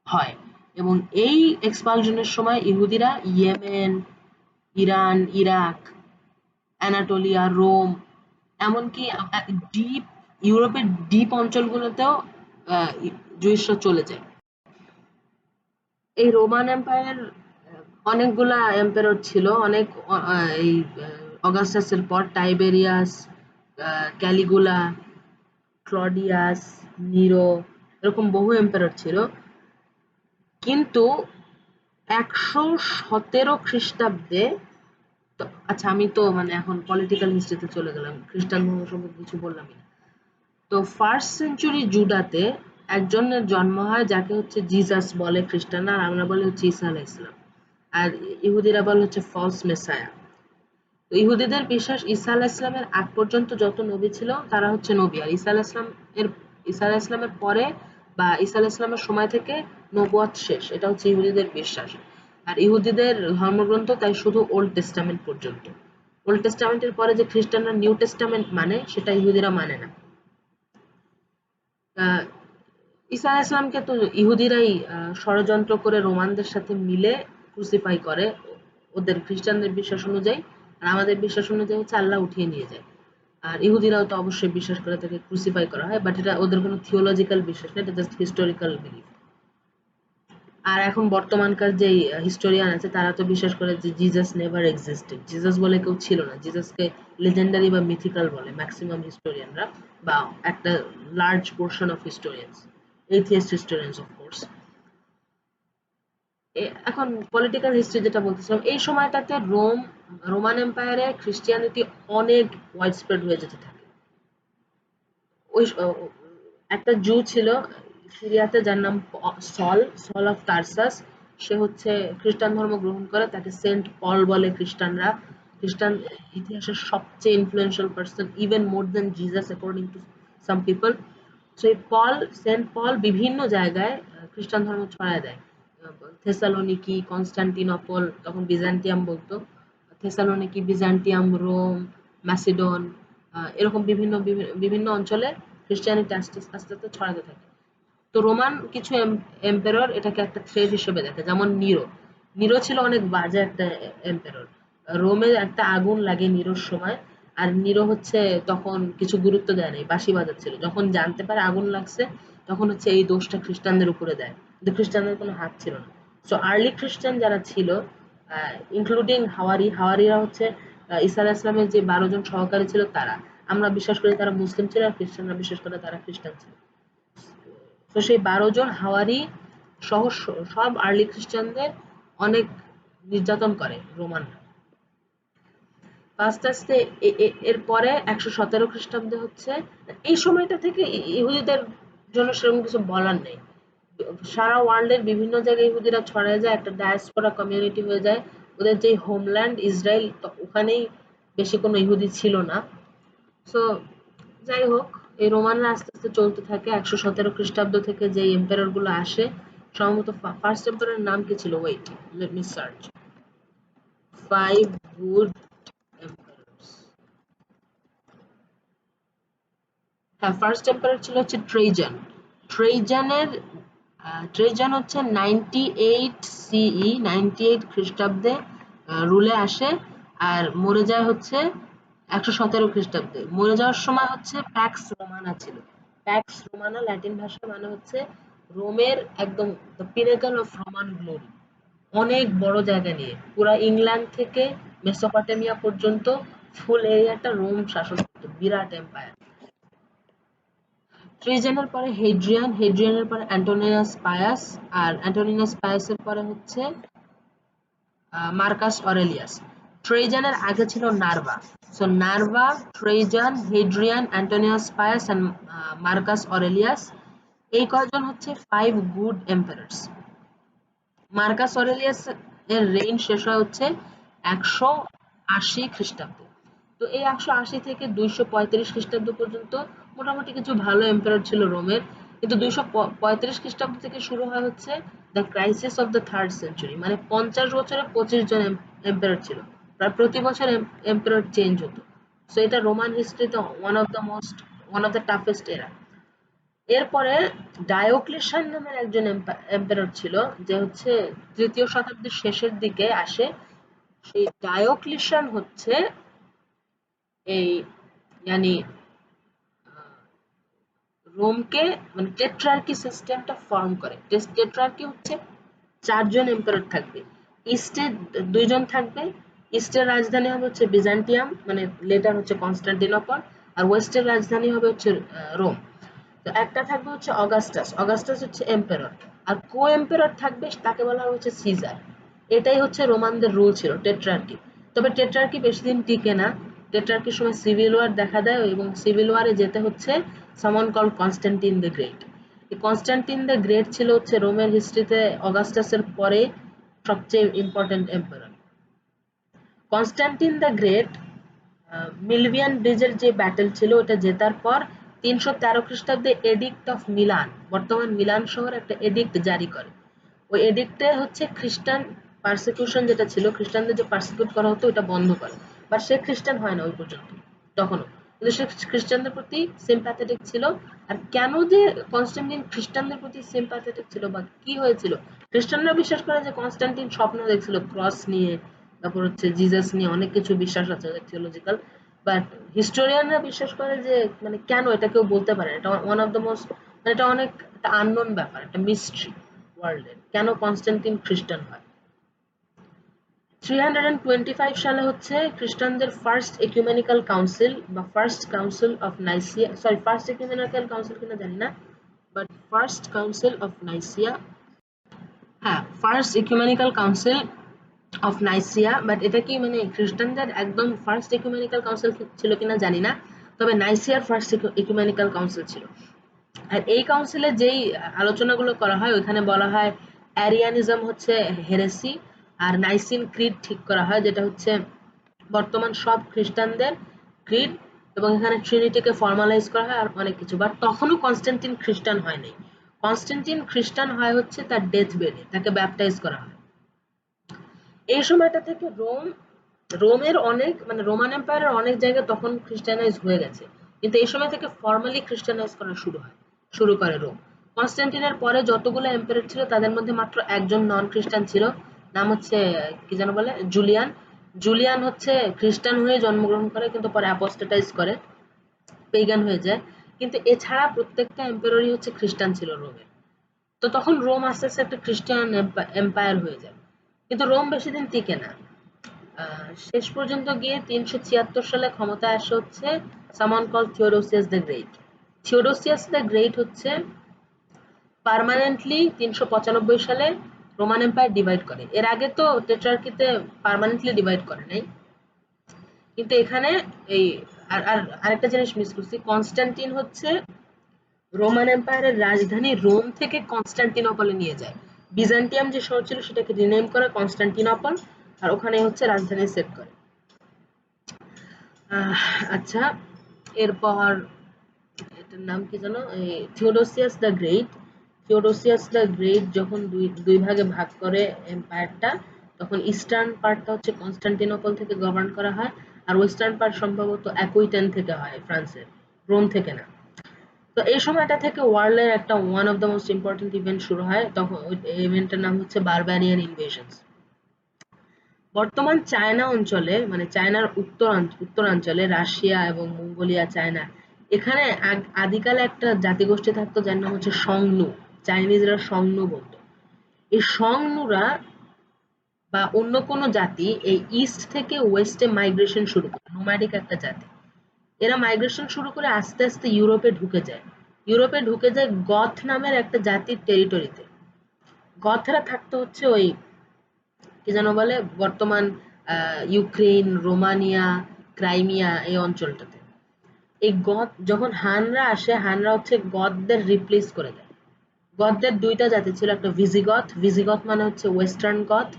B: হয়, এবং এই এক্সপালশনের সময় ইহুদিরা Yemen, Iran, Iraq, Anatolia, Rome, এমনকি ডিপ ইউরোপের ডিপ অঞ্চলগুলোতেও জুইশরা চলে যায়। এই রোমান এম্পায়ারের অনেকগুলা এম্পায়ার ছিল, অনেক এই অগাস্টাসের পর টাইবেরিয়াস, ক্যালিগুলা, ক্লডিয়াস, নিরো, এরকম বহু এম্পায়ার ছিল। কিন্তু ১১৭ খ্রিস্টাব্দে, আচ্ছা আমি তো মানে এখন পলিটিক্যাল হিস্ট্রিতে চলে গেলাম, খ্রিস্টান ধর্ম সম্পর্কে কিছু বললামই না। তো ফার্স্ট সেঞ্চুরি জুডাতে একজনের জন্ম হয় যাকে হচ্ছে জিসাস বলে খ্রিস্টানরা, আর আমরা বলি হচ্ছে ঈসা আলাইহিস সালাম। আর ইহুদিরা বলে হচ্ছে ফলস মেসায়া। তো ইহুদিদের বিশ্বাস ঈসা আলাইহিস সালামের আগ পর্যন্ত যত নবী ছিল তারা হচ্ছে নবী, আর ঈসা আলাইহিস সালামের পরে বা ঈসা আলাইহিস সালামের সময় থেকে নবুয়ত শেষ, এটা হচ্ছে ইহুদিদের বিশ্বাস। আর ইহুদিদের ধর্মগ্রন্থ তাই শুধু ওল্ড টেস্টামেন্ট পর্যন্ত। ওল্ড টেস্টামেন্টের পরে যে খ্রিস্টানরা নিউ টেস্টামেন্ট মানে সেটা ইহুদিরা মানে না। আহ, ঈসা আলাইহিসসালামকে তো ইহুদিরাই ষড়যন্ত্র করে রোমানদের সাথে মিলে ক্রুসিফাই করে ওদের খ্রিস্টানদের বিশ্বাস অনুযায়ী, আর আমাদের বিশ্বাস অনুযায়ী হচ্ছে আল্লাহ উঠিয়ে নিয়ে যায়। আর ইহুদিরাও তো অবশ্যই বিশ্বাস করে তাকে ক্রুসিফাই করা হয়, বাট এটা ওদের কোনো থিওলজিক্যাল বিশ্বাস না, এটা জাস্ট হিস্টোরিক্যাল বিলিফ। আর এখন বর্তমানকার যে হিস্টোরিয়ান আছে তারা তো বিশ্বাস করে যে জিজাস নেভার এক্সিস্টেড, জিজাস বলে কেউ ছিল না, জিজাসকে লেজেন্ডারি বা মিথিক্যাল বলে ম্যাক্সিমাম হিস্টোরিয়ানরা, বা একটা large portion of historians, atheist historians of course. এখন পলিটিক্যাল হিস্ট্রি যেটা বলতেছিলাম, এই সময়টাতে রোমান এম্পায়ারে খ্রিস্টিয়ানিটি অনেক ওয়াইড স্প্রেড হয়ে যেতে থাকে। ওই একটা জু ছিল সিরিয়াতে যার নাম সল অফ তারসাস। সে হচ্ছে খ্রিস্টান ধর্ম গ্রহণ করে, তাকে সেন্ট পল বলে খ্রিস্টানরা। খ্রিস্টান ইতিহাসের সবচেয়ে influential person, even more than Jesus according to some people. So এই সেন্ট পল বিভিন্ন জায়গায় খ্রিস্টান ধর্ম ছড়ায় দেয়। থেসালোনিকি, কনস্টান্টিনোপল, তখন বিজান্টিয়াম বলতো, থেসালোনিকি, বিজান্টিয়াম, রোম, ম্যাসিডন, এরকম বিভিন্ন বিভিন্ন অঞ্চলে খ্রিস্টিয়ানিটি আস্তে আস্তে আস্তে ছড়াতে থাকে। তো রোমান কিছু এম্পেরর এটাকে একটা থ্রেড হিসেবে দেখে, যেমন নিরো। নিরো ছিল অনেক বাজে একটা এম্পেরর। রোমে একটা আগুন লাগে নিরোর সময়, আর নিরো হচ্ছে তখন কিছু গুরুত্ব দেয় নাই, বাঁশি বাজাচ্ছিল। যখন জানতে পারে আগুন লাগছে তখন হচ্ছে এই দোষটা খ্রিস্টানদের উপরে দেয়, কিন্তু খ্রিস্টানদের কোনো হাত ছিল না। সো আর্লি খ্রিস্টান যারা ছিল, ইনক্লুডিং হাওয়ারিরা হচ্ছে ঈসা আলাইহিস সালামের যে ১২ জন সহকারী ছিল তারা। আমরা বিশ্বাস করি তারা মুসলিম ছিল, আর খ্রিস্টানরা বিশ্বাস করে তারা খ্রিস্টান ছিল। তো সেই ১২ জন হাওয়ারি সহ সব আর্লি খ্রিস্টানদের অনেক নির্যাতন করে রোমানরা। আস্তে আস্তে এর পরে ১১৭ খ্রিস্টাব্দে হচ্ছে, এই সময়টা থেকে ইহুদিদের জন্য সেরকম কিছু বলার নেই। সারা ওয়ার্ল্ডের বিভিন্ন জায়গায় ইহুদিরা ছড়ায় যায়, একটা ডায়াসপোরা কমিউনিটি হয়ে যায়। ওদের যে হোমল্যান্ড ইসরায়েল, ওখানেই বেশি কোনো ইহুদি ছিল না। সো যাই হোক, এই রোমানরা আস্তে আস্তে চলতে থাকে। ১১৭ খ্রিস্টাব্দ থেকে যে এম্পায়ার গুলো আসে, সম্ভবত ফার্স্ট এম্পায়ারের নাম কি ছিল, wait let me search. 5 good empires. হ্যাঁ, ফার্স্ট এম্পায়ার ছিল হচ্ছে ট্রেজান। ট্রেজানের ট্রেজান হচ্ছে 98 সিই 98 খ্রিস্টাব্দে রুলে আসে, আর মরে যায় হচ্ছে 117 খ্রিস্টাব্দে। মরে যাওয়ার সময় হচ্ছে প্যাক্স রোমানা ছিল। প্যাক্স রোমানা ল্যাটিন ভাষা মানে হচ্ছে রোমের একদম the pinnacle of Roman glory, অনেক বড় জায়গা নিয়ে পুরা ইংল্যান্ড থেকে মেসোপটেমিয়া পর্যন্ত ফুল এরিয়াটা রোম শাসন করতো, বিরাট এম্পায়ার। ট্রেজানের পরে হেড্রিয়ান, হেড্রিয়ানের পরে অ্যান্টোনিনাস পায়াস, আর অ্যান্টোনিনাস পায়াসের পরে হচ্ছে মার্কাস অরেলিয়াস। ট্রেজানের আগে ছিল Nerva. So Nerva, Trajan, Hadrian, Antoninus Pius and Marcus Aurelius, এই কয়জন হচ্ছে 5 গুড এম্পারার্স। মার্কাস অরেলিয়াস এর রেইন শেষ হয় হচ্ছে 180 খ্রিস্টাব্দে। তো এই 180 থেকে 235 খ্রিস্টাব্দ পর্যন্ত মোটামুটি কিছু ভালো এম্পারার ছিল রোমের, কিন্তু 235 খ্রিস্টাব্দ থেকে শুরু হয় হচ্ছে the crisis of the third century, মানে 50 বছরে 25 জন এম্পারার ছিল, প্রায় প্রতি বছর এম্পারার চেঞ্জ হতো। সো এটা রোমান হিস্ট্রিতে one of the toughest era. এরপরে ডায়োক্লেশান নামের একজন এম্পারার ছিল, যে হচ্ছে 3য় শতাব্দীর শেষের দিকে আসে। সেই ডায়োক্লেশান হচ্ছে এই ইয়ানি রোমকে মানে টেট্রার্কি সিস্টেমটা ফর্ম করে। টেট্রার্কি হচ্ছে 4 জন এম্পারার থাকবে, ইস্টে 2 জন থাকবে, ইস্টের রাজধানী হবে হচ্ছে বিজান্টিয়াম মানে লেটার হচ্ছে কনস্টান্টিনোপল, আর ওয়েস্টের রাজধানী হবে হচ্ছে রোম। তো একটা থাকবে হচ্ছে অগাস্টাস, অগাস্টাস হচ্ছে এম্পারার, আর কো এম্পারার থাকবে তাকে বলা হচ্ছে সিজার। এটাই হচ্ছে রোমানদের রুল ছিল টেট্রার্কি। তবে টেট্রার্কি বেশি দিন টিকে না, টেট্রার্কির সময় সিভিল ওয়ার দেখা দেয় এবং সিভিল ওয়ারে যেতে হচ্ছে সামন কল কনস্ট্যান্টিন দ্য গ্রেট। এই কনস্ট্যান্টিন দ্য গ্রেট ছিল হচ্ছে রোমের হিস্ট্রিতে অগাস্টাসের পরে সবচেয়ে important emperor. Constantine the great Milvian ব্রিজের যে ব্যাটেল ছিল ওটা জেতার পর 313 খ্রিস্টাব্দে এডিক্ট অফ মিলান, বর্তমান মিলান শহর, একটা এডিক্ট জারি করে। ওই এডিক্টে হচ্ছে খ্রিস্টান পারসিকিউশন যেটা ছিল, খ্রিস্টানদের যে পারসিকিউট করা হতো ওটা বন্ধ করে। বাট সে খ্রিস্টান হয় না ওই পর্যন্ত তখনও, কিন্তু সে খ্রিস্টানদের প্রতি সিম্প্যাথেটিক ছিল। আর কেন যে কনস্ট্যান্টিন খ্রিস্টানদের প্রতি সিম্প্যাথেটিক ছিল বা কি হয়েছিল, খ্রিস্টানরা বিশ্বাস করে যে কনস্ট্যান্টিন স্বপ্ন দেখছিল ক্রস নিয়ে, তারপর হচ্ছে জিজাস নিয়ে অনেক কিছু বিশ্বাস আছে থিওলজিক্যাল। বাট হিস্টোরিয়ানরা বিশ্বাস করে যে মানে কেন এটা কেউ বলতে পারে, এটা ওয়ান অফ দ্য মোস্ট, মানে এটা অনেক একটা আননোন ব্যাপার, একটা মিস্ট্রি ওয়ার্ল্ডের, কেন কনস্ট্যান্টিন খ্রিস্টান হয়। 325 সালে হচ্ছে খ্রিস্টানদের ফার্স্ট একুমেনিক্যাল কাউন্সিল বা first council of Nicaea, sorry first ecumenical council কিনা জানি না, but first council of Nicaea, হ্যাঁ first ecumenical council of Nicaea. But এটা কি মানে খ্রিস্টানদের একদম ফার্স্ট ইকুমেনিক্যাল কাউন্সিল ছিল কিনা জানি না, তবে নাইসিয়ার ফার্স্ট ইকুমেনিক্যাল কাউন্সিল ছিল। আর এই কাউন্সিলে যেই আলোচনাগুলো করা হয় ওইখানে বলা হয় অ্যারিয়ানিজম হচ্ছে হেরেসি, আর নাইসিন ক্রিড ঠিক করা হয় যেটা হচ্ছে বর্তমান সব খ্রিস্টানদের ক্রিড, এবং এখানে ট্রিনিটিকে ফর্মালাইজ করা হয় আর অনেক কিছু। বাট তখনও কনস্ট্যান্টিন খ্রিস্টান হয়নি, কনস্ট্যান্টিন খ্রিস্টান হয় হচ্ছে তার ডেথ বেডে, তাকে ব্যাপটাইজ করা হয়। এই সময়টা থেকে রোমের অনেক মানে রোমান এম্পায়ারের অনেক জায়গা তখন খ্রিস্টানাইজ হয়ে গেছে, কিন্তু এই সময় থেকে ফর্মালি খ্রিস্টানাইজ করা শুরু করে রোম। কনস্ট্যান্টিনের পরে যতগুলো এম্পায়ার ছিল তাদের মধ্যে মাত্র একজন নন খ্রিস্টান ছিল, নাম হচ্ছে কি যেন বলে জুলিয়ান। জুলিয়ান হচ্ছে খ্রিস্টান হয়ে জন্মগ্রহণ করে কিন্তু পরে অ্যাপোস্টেটাইজ করে, পেগান হয়ে যায়। কিন্তু এছাড়া প্রত্যেকটা এম্পায়ারই হচ্ছে খ্রিস্টান ছিল রোমের। তো তখন রোম আস্তে আস্তে একটা খ্রিস্টান এম্পায়ার হয়ে যায়, কিন্তু রোম বেশি দিন টিকে না। শেষ পর্যন্ত গিয়ে 376 সালে ক্ষমতায় আসে হচ্ছে সামন call Theodosius the great. Theodosius the great হচ্ছে পার্মানেন্টলি 395 সালে রোমান এম্পায়ার ডিভাইড করে। এর আগে তো টেট্রার্কিতে পার্মানেন্টলি ডিভাইড করে নাই, কিন্তু এখানে এই আরেকটা জিনিস মিস করছি, কনস্ট্যান্টিন হচ্ছে রোমান এম্পায়ারের রাজধানী রোম থেকে কনস্ট্যান্টিনোপলে নিয়ে যায়। বিজান্টিয়াম যে শহর ছিল সেটাকে রিনেম করে কনস্ট্যান্টিনোপল, আর ওখানে হচ্ছে রাজধানী সেট করে। আচ্ছা, এরপর এটার নাম কি জানো, Theodosius the great. Theodosius the great যখন দুই ভাগে ভাগ করে এম্পায়ারটা, তখন ইস্টার্ন পার্টটা হচ্ছে কনস্ট্যান্টিনোপল থেকে গভর্ন করা হয়, আর ওয়েস্টার্ন পার্ট সম্ভবত অ্যাকুইটেন থেকে হয়, ফ্রান্সের, রোম থেকে না। তো এই সময়টা থেকে ওয়ার্ল্ডের একটা one of the most important event শুরু হয়, তখন ওই ইভেন্টের নাম হচ্ছে বারবারিয়ান ইনভেশনস। বর্তমান চায়না অঞ্চলে, মানে চায়নার উত্তরাঞ্চলে, রাশিয়া এবং মঙ্গোলিয়া, চায়না, এখানে আদিকালে একটা জাতিগোষ্ঠী থাকতো যার নাম হচ্ছে সংনু। চাইনিজরা সংনু বলতো। এই সংনুরা বা অন্য কোনো জাতি এই ইস্ট থেকে ওয়েস্টে মাইগ্রেশন শুরু করে, নোম্যাডিক একটা জাতি। এরা মাইগ্রেশন শুরু করে আস্তে আস্তে ইউরোপে ঢুকে যায়। ইউরোপে ঢুকে যায় গথ নামের একটা জাতির টেরিটরিতে। গথরা থাকতো হচ্ছে ওই কি যেন বলে, বর্তমান ইউক্রেন, রোমানিয়া, ক্রাইমিয়া এই অঞ্চলটাতে। এই গথ যখন হানরা আসে, হানরা হচ্ছে গথদের রিপ্লেস করে দেয়। গথদের দুইটা জাতি ছিল, একটা ভিজিগথ, ভিজিগথ মানে হচ্ছে ওয়েস্টার্ন গথ,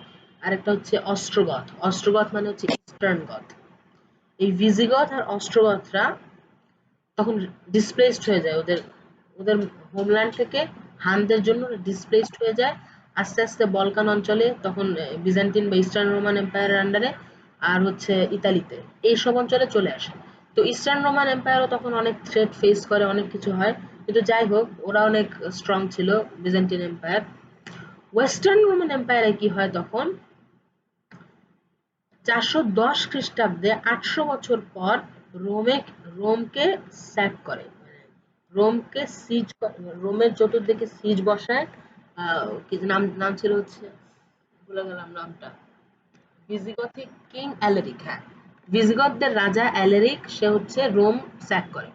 B: আর একটা হচ্ছে অস্ট্রোগথ, অস্ট্রোগথ মানে হচ্ছে ইস্টার্ন গথ। এই ভিজিগথ আর অস্ট্রোগথরা তখন ডিসপ্লেসড হয়ে যায়, ওদের ওদের হোমল্যান্ড থেকে হানদের জন্য ডিসপ্লেসড হয়ে যায় আস্তে আস্তে বলকান অঞ্চলে, তখন বিজান্টিন বা ইস্টার্ন রোমান এম্পায়ারের আন্ডারে, আর হচ্ছে ইতালিতে, এইসব অঞ্চলে চলে আসে। তো ইস্টার্ন রোমান এম্পায়ারও তখন অনেক থ্রেট ফেস করে, অনেক কিছু হয়, কিন্তু যাই হোক ওরা অনেক স্ট্রং ছিল, বিজান্টিন এম্পায়ার। ওয়েস্টার্ন রোমান এম্পায়ারে কি হয় তখন, 410 খ্রিস্টাব্দে, 800 বছর পর রোমে রোমকে স্যাক করে, মানে রোমকে সিজ, রোমের চতুর্দিকে সিজ বসায়। কি নাম নাম ছিল হচ্ছে, ভুলে গেলাম নামটা। ভিজিগথিক কিং অ্যালেরিক, হ্যাঁ, ভিজিগথদের রাজা অ্যালেরিক, সে হচ্ছে রোম স্যাক করে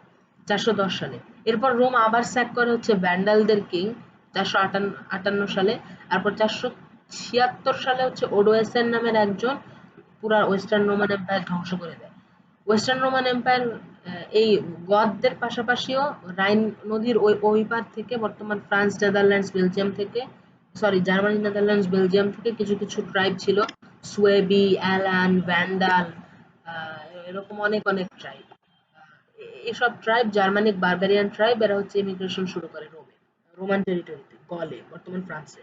B: 410 সালে। এরপর রোম আবার স্যাক করে হচ্ছে ভ্যান্ডালদের কিং 458 সালে। তারপর 476 সালে হচ্ছে ওডোয়েসেন নামের একজন পুরা ওয়েস্টার্ন রোমান এম্পায়ার ধ্বংস করে দেয়। ওয়েস্টার্ন রোমান এম্পায়ার এই গথদের পাশাপাশিও রাইন নদীর ওই পার থেকে, বর্তমান ফ্রান্স, নেদারল্যান্ডস, বেলজিয়াম থেকে, সরি জার্মানি, নেদারল্যান্ডস, বেলজিয়াম থেকে কিছু কিছু ট্রাইব ছিল, সুয়েবি, অ্যালান, ভ্যান্ডাল, এরকম অনেক অনেক ট্রাইব। এসব ট্রাইব জার্মানিক বারবেরিয়ান ট্রাইব, এরা হচ্ছে ইমিগ্রেশন শুরু করে রোমে, রোমান টেরিটরিতে, গলে, বর্তমান ফ্রান্সে।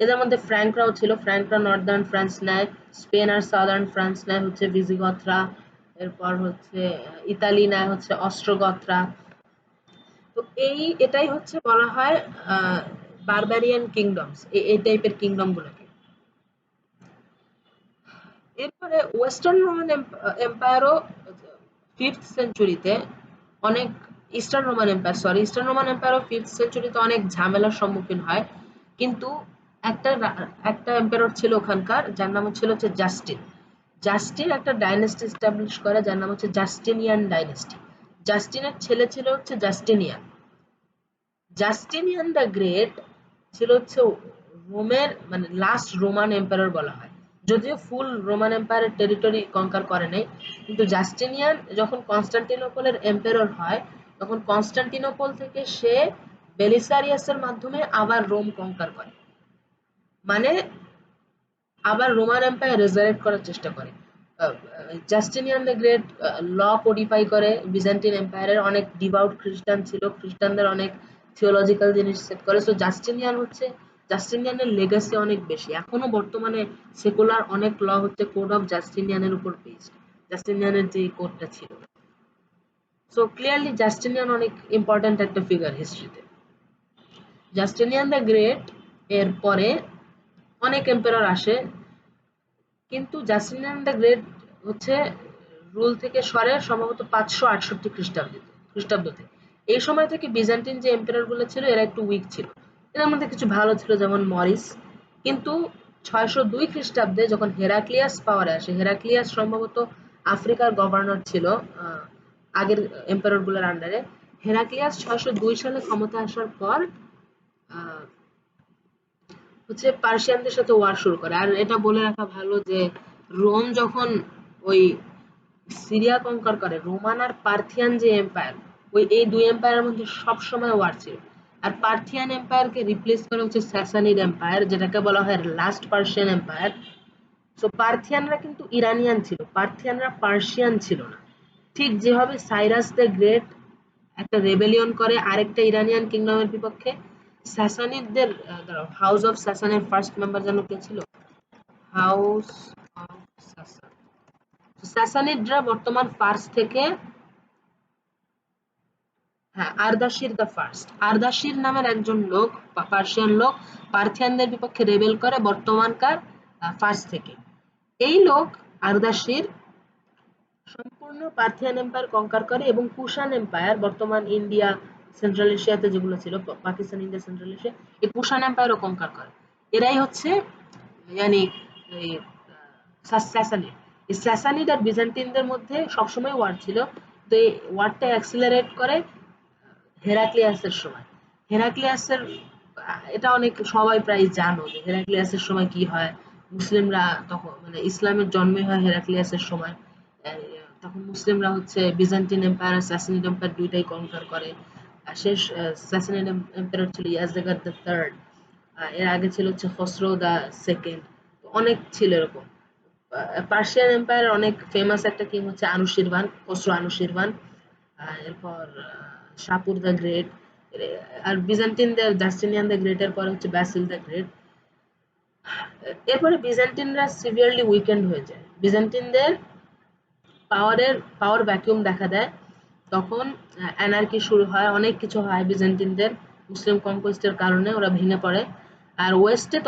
B: এদের মধ্যে ফ্র্যাঙ্করাও ছিল, ফ্র্যাঙ্করা নর্দার্ন ফ্রান্স নেয়, স্পেন আর সাদার্ন ফ্রান্স নেয় হচ্ছে ভিজিগথরা, এরপর হচ্ছে ইতালি নেয় হচ্ছে অস্ট্রোগথরা। তো এটাই হচ্ছে বলা হয় বারবারিয়ান কিংডমস, এই টাইপের কিংডম গুলোকে। এরপরে ওয়েস্টার্ন রোমান এম্পায়ারও 5th সেঞ্চুরিতে অনেক, eastern Roman empire, sorry, eastern Roman এম্পায়ারও 5th সেঞ্চুরিতে অনেক ঝামেলার সম্মুখীন হয়। কিন্তু একটা একটা এম্পায়ার ছিল ওখানকার, যার নাম হচ্ছে জাস্টিন। জাস্টিন একটা ডাইনেস্টি এস্টাবলিশ করে, যার নাম হচ্ছে জাস্টিনিয়ান ডাইনেস্টি। জাস্টিনের ছেলে ছিল হচ্ছে জাস্টিনিয়ান। জাস্টিনিয়ান দ্য গ্রেট ছিল হচ্ছে রোমের, মানে লাস্ট রোমান এম্পায়ার বলা হয়, যদিও ফুল রোমান এম্পায়ারের টেরিটরি কনকার করে নাই। কিন্তু জাস্টিনিয়ান যখন কনস্টান্টিনোপলের এম্পায়ার হয়, তখন কনস্টান্টিনোপল থেকে সে বেলিসারিয়াসের মাধ্যমে আবার রোম কনকার করে, মানে আবার রোমান এম্পায়ার রেজারেক্ট করার চেষ্টা করে। Justinian the great law codify করে, বিজান্টিন এম্পায়ারের অনেক ডিভাউট খ্রিস্টান ছিল, খ্রিস্টানদের অনেক থিওলজিক্যাল জিনিস সেট করে। সো জাস্টিনিয়ানের লেগাসি অনেক বেশি, এখনো বর্তমানে সেকুলার অনেক ল হচ্ছে কোড অফ জাস্টিনিয়ানের উপর বেসড, জাস্টিনিয়ানের যে কোডটা ছিল। সো ক্লিয়ারলি জাস্টিনিয়ান অনেক ইম্পর্ট্যান্ট একটা ফিগার হিস্ট্রিতে। জাস্টিনিয়ান দ্য গ্রেট এর পরে অনেক এম্পায়ার আসে, কিন্তু জাস্টিনিয়ান দ্য গ্রেট হচ্ছে রুল থেকে সরে সম্ভবত 568 খ্রিস্টাব্দতে। এই সময় থেকে বিজান্টিন যে এম্পায়ার গুলো ছিল এরা একটু উইক ছিল। এদের মধ্যে কিছু ভালো ছিল, যেমন মরিস। কিন্তু 602 খ্রিস্টাব্দে যখন হেরাক্লিয়াস পাওয়ারে আসে, হেরাক্লিয়াস সম্ভবত আফ্রিকার গভর্নর ছিল আগের এম্পায়ার গুলোর আন্ডারে। হেরাক্লিয়াস 602 সালে ক্ষমতা আসার পর আহ, হচ্ছে পার্সিয়ানদের সাথে ওয়ার শুরু করে। আর এটা বলে রাখা ভালো যে রোম যখন ওই সিরিয়া কনকার করে, রোমান আর পার্থিয়ান যে এম্পায়ার, এই দুই এম্পায়ারের মধ্যে সবসময় ওয়ার ছিল। আর পার্থিয়ান এম্পায়ারকে রিপ্লেস করে হচ্ছে স্যাসানিড এম্পায়ার, যেটাকে বলা হয় লাস্ট পার্সিয়ান এম্পায়ার। সো পার্থিয়ানরা কিন্তু ইরানিয়ান ছিল, পার্থিয়ানরা পার্সিয়ান ছিল না। ঠিক যেভাবে সাইরাস দ্য গ্রেট একটা রেবেলিয়ন করে আরেকটা ইরানিয়ান কিংডমের বিপক্ষে, সাসানিদদের হাউস অফ সাসানের ফার্স্ট মেম্বার যেন কে ছিল, হাউস অফ সাসান। সাসানিডরা বর্তমান ফার্স থেকে হ্যাঁ, আরদাশির দ্য ফার্স্ট। আরদাশির নামের একজন লোক, পার্সিয়ান লোক, পার্থিয়ানদের বিপক্ষে রেবেল করে বর্তমানকার ফার্স থেকে। এই লোক আরদাশির সম্পূর্ণ পার্থিয়ান এম্পায়ার কঙ্কার করে এবং কুষাণ এম্পায়ার, বর্তমান ইন্ডিয়া, সেন্ট্রাল এশিয়াতে যেগুলো ছিল, পাকিস্তান, ইন্ডিয়া, সেন্ট্রাল এশিয়া, এই কুষাণ এম্পায়ারও কঙ্কার করে। এরাই হচ্ছে ইয়ানি এই সাসানিড। এই সাসানিড আর বিজান্টিনদের মধ্যে সবসময় ওয়ার ছিল। তো এই ওয়ারটা অ্যাক্সিলারেট করে হেরাক্লিয়াসের সময়। হেরাক্লিয়াসের এটা অনেক সবাই প্রায় জানো যে হেরাক্লিয়াসের সময় কি হয়। মুসলিমরা তখন মানে ইসলামের জন্মই হয় হেরাক্লিয়াসের সময়। তখন মুসলিমরা হচ্ছে বিজান্টিন এম্পায়ার আর সাসানিড এম্পায়ার দুইটাই কনকার করে। শেষ সাসানিড এম্পায়ার ছিল ইয়াজদাগাদ দ্য থার্ড। এর আগে ছিল হচ্ছে খসরো দ্য সেকেন্ড। অনেক ছিল এরকম। পার্সিয়ান এম্পায়ারের অনেক ফেমাস একটা কিং হচ্ছে আনুশিরবান, খসরো আনুশিরবান। এরপর শাপুর দ্য গ্রেট। আর বিজান্টিনদের জাস্টিনিয়ান দ্য গ্রেটের পরে হচ্ছে ব্যাসিল দ্য গ্রেট। এরপরে বিজান্টিনরা সিভিয়ারলি উইকেন্ড হয়ে যায়। বিজান্টিনদের পাওয়ার ভ্যাকুয়াম দেখা দেয়। তখন অ্যানার্কি শুরু হয়, অনেক কিছু হয় বিজান্টিনদের। মুসলিম কনকোয়েস্টের কারণে ওরা ভেঙে পড়ে। আর ওয়েস্টে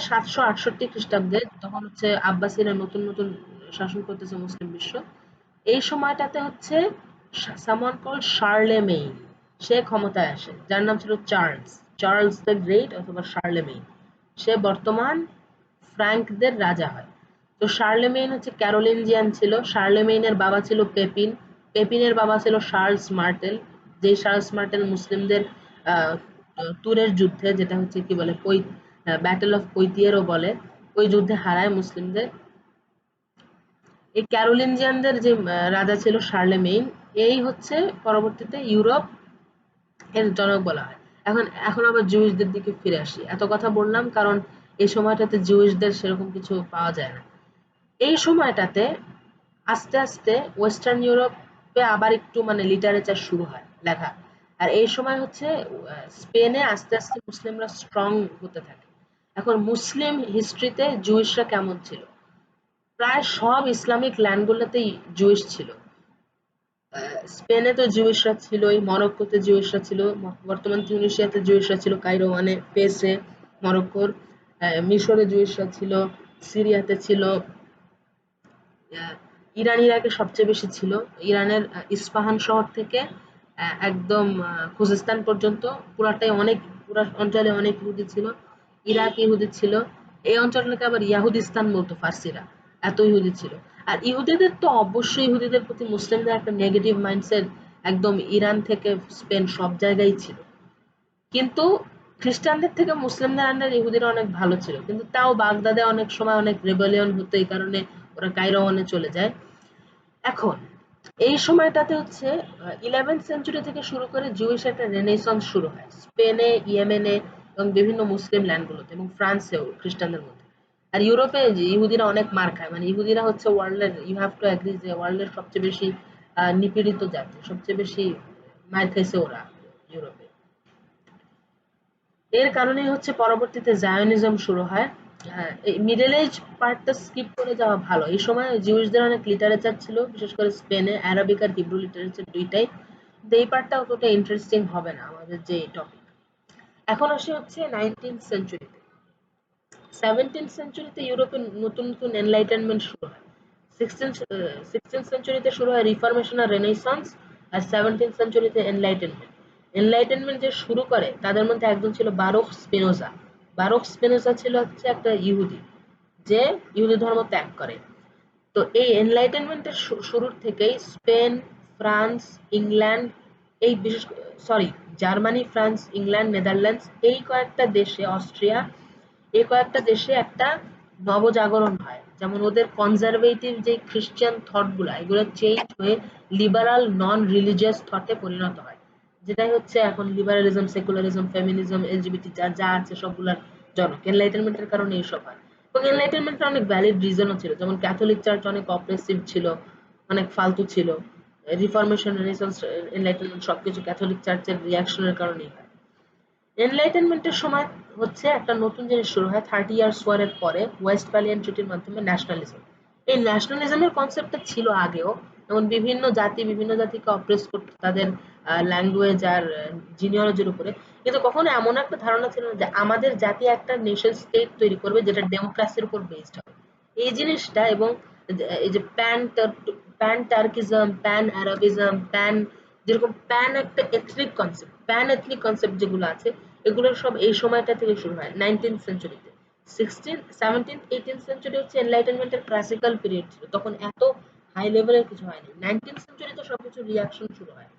B: 768 খ্রিস্টাব্দে তখন হচ্ছে আব্বাসীরা নতুন নতুন শাসন করতেছে মুসলিম বিশ্ব। এই সময়টাতে হচ্ছে সামওয়ান কল্ড শার্লেমেইন, সে ক্ষমতায় আসে, যার নাম ছিল চার্লস, চার্লস দ্য গ্রেট অথবা শার্লেমেইন। সে বর্তমান ফ্রাঙ্কদের রাজা হয়। তো শার্লেমেইন হচ্ছে ক্যারোলিনজিয়ান ছিল। শার্লেমেইনের বাবা ছিল পেপিন, পেপিনের বাবা ছিল শার্লস মার্টেল, যে শার্লস মার্টেল মুসলিমদের আহ, তুরের যুদ্ধে, যেটা হচ্ছে কি বলে ব্যাটেল অফ পৈতিয়েরও বলে, ওই যুদ্ধে হারায় মুসলিমদের। এই ক্যারোলিনজিয়ানদের যে রাজা ছিল শার্লেমেইন, এই হচ্ছে পরবর্তীতে ইউরোপ এর জনক বলা হয়। এখন আবার জুইসদের দিকে ফিরে আসি। এত কথা বললাম কারণ এই সময়টাতে জুইসদের সেরকম কিছু পাওয়া যায় না। এই সময়টাতে আস্তে আস্তে ওয়েস্টার্ন ইউরোপে আবার একটু মানে লিটারেচার শুরু হয় লেখা। আর এই সময় হচ্ছে স্পেনে আস্তে আস্তে মুসলিমরা স্ট্রং হতে থাকে। এখন মুসলিম হিস্ট্রিতে জুইশরা কেমন ছিল? প্রায় সব ইসলামিক ল্যান্ডগুলোতেই জুইশ ছিল। স্পেনে তো জুইশরা ছিলই, মরক্কোতে জুইশরা ছিল, বর্তমান তিউনিসিয়াতে জুইশরা ছিল, কায়রোয়ানে, পেসে, মরক্কোর, মিশরে জুইশরা ছিল, সিরিয়াতে ছিল, ইরান ইরাকে সবচেয়ে বেশি ছিল। ইরানের ইস্পাহান শহর থেকে একদম খুজেস্তান পর্যন্ত পুরাটাই অনেক, পুরা অঞ্চলে অনেক ইহুদি ছিল। ইরাক ইহুদি ছিল। এই অঞ্চলটাকে আবার ইয়াহুদিস্তান বলতো ফার্সিরা, এত ইহুদি ছিল। আর ইহুদিদের তো অবশ্যই, ইহুদিদের প্রতি মুসলিমদের একটা নেগেটিভ মাইন্ডসেট একদম ইরান থেকে স্পেন সব জায়গায় ছিল। কিন্তু খ্রিস্টানদের থেকে মুসলিমদের আন্ডার ইহুদিরা অনেক ভালো ছিল, কিন্তু তাও বাগদাদে অনেক সময় অনেক রেবেলিয়ন হতো, এই কারণে ওরা কায়রোয়ানে চলে যায়। এখন এই সময়টাতে হচ্ছে 11th সেঞ্চুরি থেকে শুরু করে জুইশ একটা রেনেসান্স শুরু হয় স্পেনে, ইয়েমেনে এবং বিভিন্ন মুসলিম ল্যান্ডগুলোতে এবং ফ্রান্সেও খ্রিস্টানদের মধ্যে। আর ইউরোপে যে ইহুদিরা অনেক মার খায়, মানে ইহুদিরা হচ্ছে ওয়ার্ল্ডের, ইউ হ্যাভ টু অ্যাগ্রি যে ওয়ার্ল্ডের সবচেয়ে বেশি নিপীড়িত জাতি, সবচেয়ে বেশি মার খাইছে ওরা ইউরোপে। এর কারণেই হচ্ছে পরবর্তীতে জায়নিজম শুরু হয়। এই মিডল এজ পার্টটা স্কিপ করে যাওয়া ভালো। এই সময় জিউসদের অনেক লিটারেচার ছিল, বিশেষ করে স্পেনে অ্যারাবিক আর হিব্রু লিটারেচার দুইটাই। তো এই পার্টটা অতটা ইন্টারেস্টিং হবে না আমাদের যে টপিক। এখন আসি হচ্ছে 19th সেঞ্চুরিতে। 17th সেঞ্চুরিতে ইউরোপে নতুন নতুন এনলাইটেনমেন্ট শুরু হয়। 16th সেঞ্চুরিতে শুরু হয় রিফরমেশন আর রেনেসান্স। আর 17th সেঞ্চুরিতে এনলাইটেনমেন্ট। এনলাইটেনমেন্ট যে শুরু করে তাদের মধ্যে একজন ছিল বারুখ স্পিনোজা। বারুখ স্পিনোজা ছিল হচ্ছে একটা ইহুদি, যে ইহুদি ধর্ম ত্যাগ করে। তো এই এনলাইটেনমেন্টের শুরুর থেকেই স্পেন, ফ্রান্স, ইংল্যান্ড, এই বিশেষ sorry Germany, France, England, Netherlands, এই কয়েকটা দেশে, অস্ট্রিয়া, এই কয়েকটা দেশে একটা নবজাগরণ হয়। যেমন ওদের কনজারভেটিভ যে খ্রিস্টান থট গুলা, এগুলো চেঞ্জ হয়ে লিবারাল নন রিলিজিয়াস থটে পরিণত হয়, যেটাই হচ্ছে এখন লিবারালিজম, সেকুলারিজম, ফেমিনিজম, এলজিবিটি যা যা আছে সবগুলার জনক। এনলাইটেনমেন্টের কারণে এইসব হয়। এবং এনলাইটেনমেন্টের অনেক ভ্যালিড রিজনও ছিল, যেমন ক্যাথলিক চার্চ অনেক অপ্রেসিভ ছিল, অনেক ফালতু ছিল। রিফরমেশন, রেনেসান্স, এনলাইটেনমেন্ট সবকিছু ক্যাথলিক চার্চের রিয়াকশনের কারণেই হয়। এনলাইটেনমেন্টের সময় হচ্ছে একটা নতুন জিনিস শুরু হয় 30 ইয়ার্স ওয়ারের পরে ওয়েস্টফ্যালিয়ান ট্রিটির মাধ্যমে, ন্যাশনালিজম। এই ন্যাশনালিজমের কনসেপ্টটা ছিল আগেও, যেমন বিভিন্ন জাতি বিভিন্ন জাতিকে অপ্রেস করতো তাদের ল্যাঙ্গুয়েজ আর জিনিওলজির উপরে, কিন্তু কখনো এমন একটা ধারণা ছিল না যে আমাদের জাতি একটা নেশন স্টেট তৈরি করবে যেটা ডেমোক্রেসির উপর বেসড হবে। এই জিনিসটা এবং এই যে প্যান টার্কিজম, প্যান আরবিজম, যেরকম প্যান একটা ethnic concept, pan ethnic concept যেগুলো আছে এগুলো সব এই সময়টা থেকে শুরু হয় 19th সেঞ্চুরিতে। 17th 18th সেঞ্চুরি হচ্ছে এনলাইটেনমেন্টের ক্লাসিক্যাল পিরিয়ড ছিল, তখন এত হাই লেভেলের কিছু হয়নি। 19th সেঞ্চুরিতে সবকিছু রিয়াকশন শুরু হয়,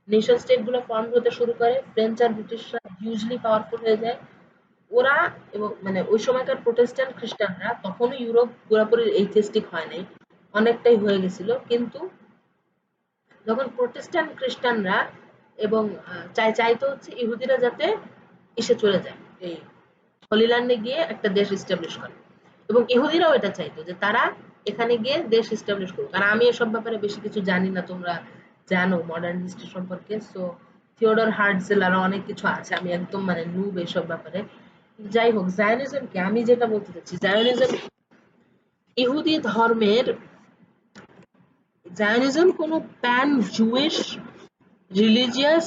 B: নেশন স্টেট গুলো ফর্ম হতে শুরু করে, ফ্রেঞ্চ আর ব্রিটিশরা হিউজলি পাওয়ারফুল হয়ে যায়। ওরা এবং মানে ওই সময়কার প্রোটেস্ট্যান্ট খ্রিস্টানরা তখনও ইউরোপ পুরোপুরি এইথেস্টিক হয় নাই, অনেকটাই হয়ে গেছিল, কিন্তু যখন প্রোটেস্ট্যান্ট খ্রিস্টানরা এবং চাইতো হচ্ছে ইহুদিরা যাতে এসে চলে যায় এই হলিল্যান্ডে গিয়ে একটা দেশ এস্টাবলিশ করে, এবং ইহুদিরাও এটা চাইতো যে তারা এখানে গিয়ে দেশ এস্টাবলিশ করুক। আর আমি এসব ব্যাপারে বেশি কিছু জানি না, তোমরা জানো মডার্ন হিস্ট্রি সম্পর্কে, সো থিওডর হার্টজেল আরো অনেক কিছু আছে, আমি একদম মানে নুব এসব ব্যাপারে। যাই হোক, জায়নিজমকে আমি যেটা বলতে চাচ্ছি, জায়নিজম ইহুদি ধর্মের, জায়নিজম কোনো প্যান জুইশ রিলিজিয়াস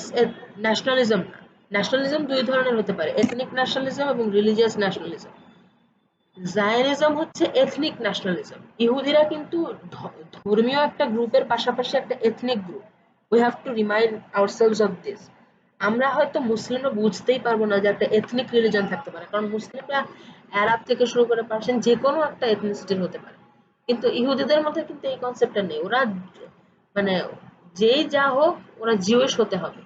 B: ন্যাশনালিজম না। ন্যাশনালিজম দুই ধরনের হতে পারে, এথনিক ন্যাশনালিজম এবং রিলিজিয়াস ন্যাশনালিজম। জায়নিজম হচ্ছে এথনিক ন্যাশনালিজম। ইহুদিরা কিন্তু ধর্মীয় একটা গ্রুপের পাশাপাশি একটা ethnic group. We have to remind ourselves of this. আমরা হয়তো মুসলিমরা বুঝতেই পারবো না যে একটা এথনিক রিলিজন থাকতে পারে, কারণ মুসলিমরা আরব থেকে শুরু করে পার্সিয়ান যে কোনো একটা এথনিসিটির হতে পারে, কিন্তু ইহুদিদের মধ্যে কিন্তু এই কনসেপ্টটা নেই। ওরা মানে যেই যা হোক ওরা জিউস হতে হবে,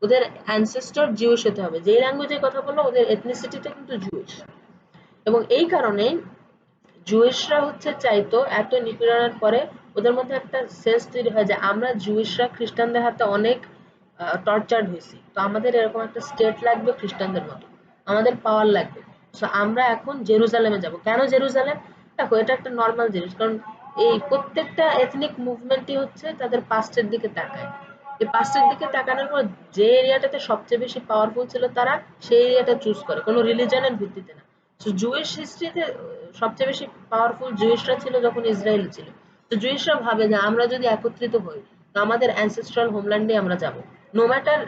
B: ওদের অ্যানসেস্টর জিউস হতে হবে, যেই ল্যাঙ্গুয়েজে কথা বললো ওদের এথনিসিটিটা কিন্তু জুইশ। এবং এই কারণেই জুইশরা হচ্ছে চাইতো এত নিপীড়নের পরে ওদের মধ্যে একটা সেন্স তৈরি হয় যে আমরা জুইশরা খ্রিস্টানদের হাতে অনেক টর্চার্ড হয়েছি, তো আমাদের এরকম একটা স্টেট লাগবে খ্রিস্টানদের মতো, আমাদের পাওয়ার লাগবে। সো আমরা এখন জেরুজালেমে যাব। কেন জেরুজালেম? দেখো এটা একটা নর্মাল জিনিস, কারণ এই প্রত্যেকটা এথনিক মুভমেন্টই হচ্ছে তাদের পাস্টের দিকে তাকায়। এই পাস্টের দিকে তাকানোর পর যে এরিয়াটাতে সবচেয়ে বেশি পাওয়ারফুল ছিল তারা সেই এরিয়াটা চুজ করে, কোনো রিলিজনের ভিত্তিতে না। সো জুইশ হিস্ট্রিতে সবচেয়ে বেশি পাওয়ারফুল জুইশরা ছিল যখন ইসরায়েল ছিল। তো জুইশরা ভাবে যে আমরা যদি একত্রিত হই তো আমাদের অ্যানসেস্ট্রাল হোমল্যান্ডে আমরা যাব, no matter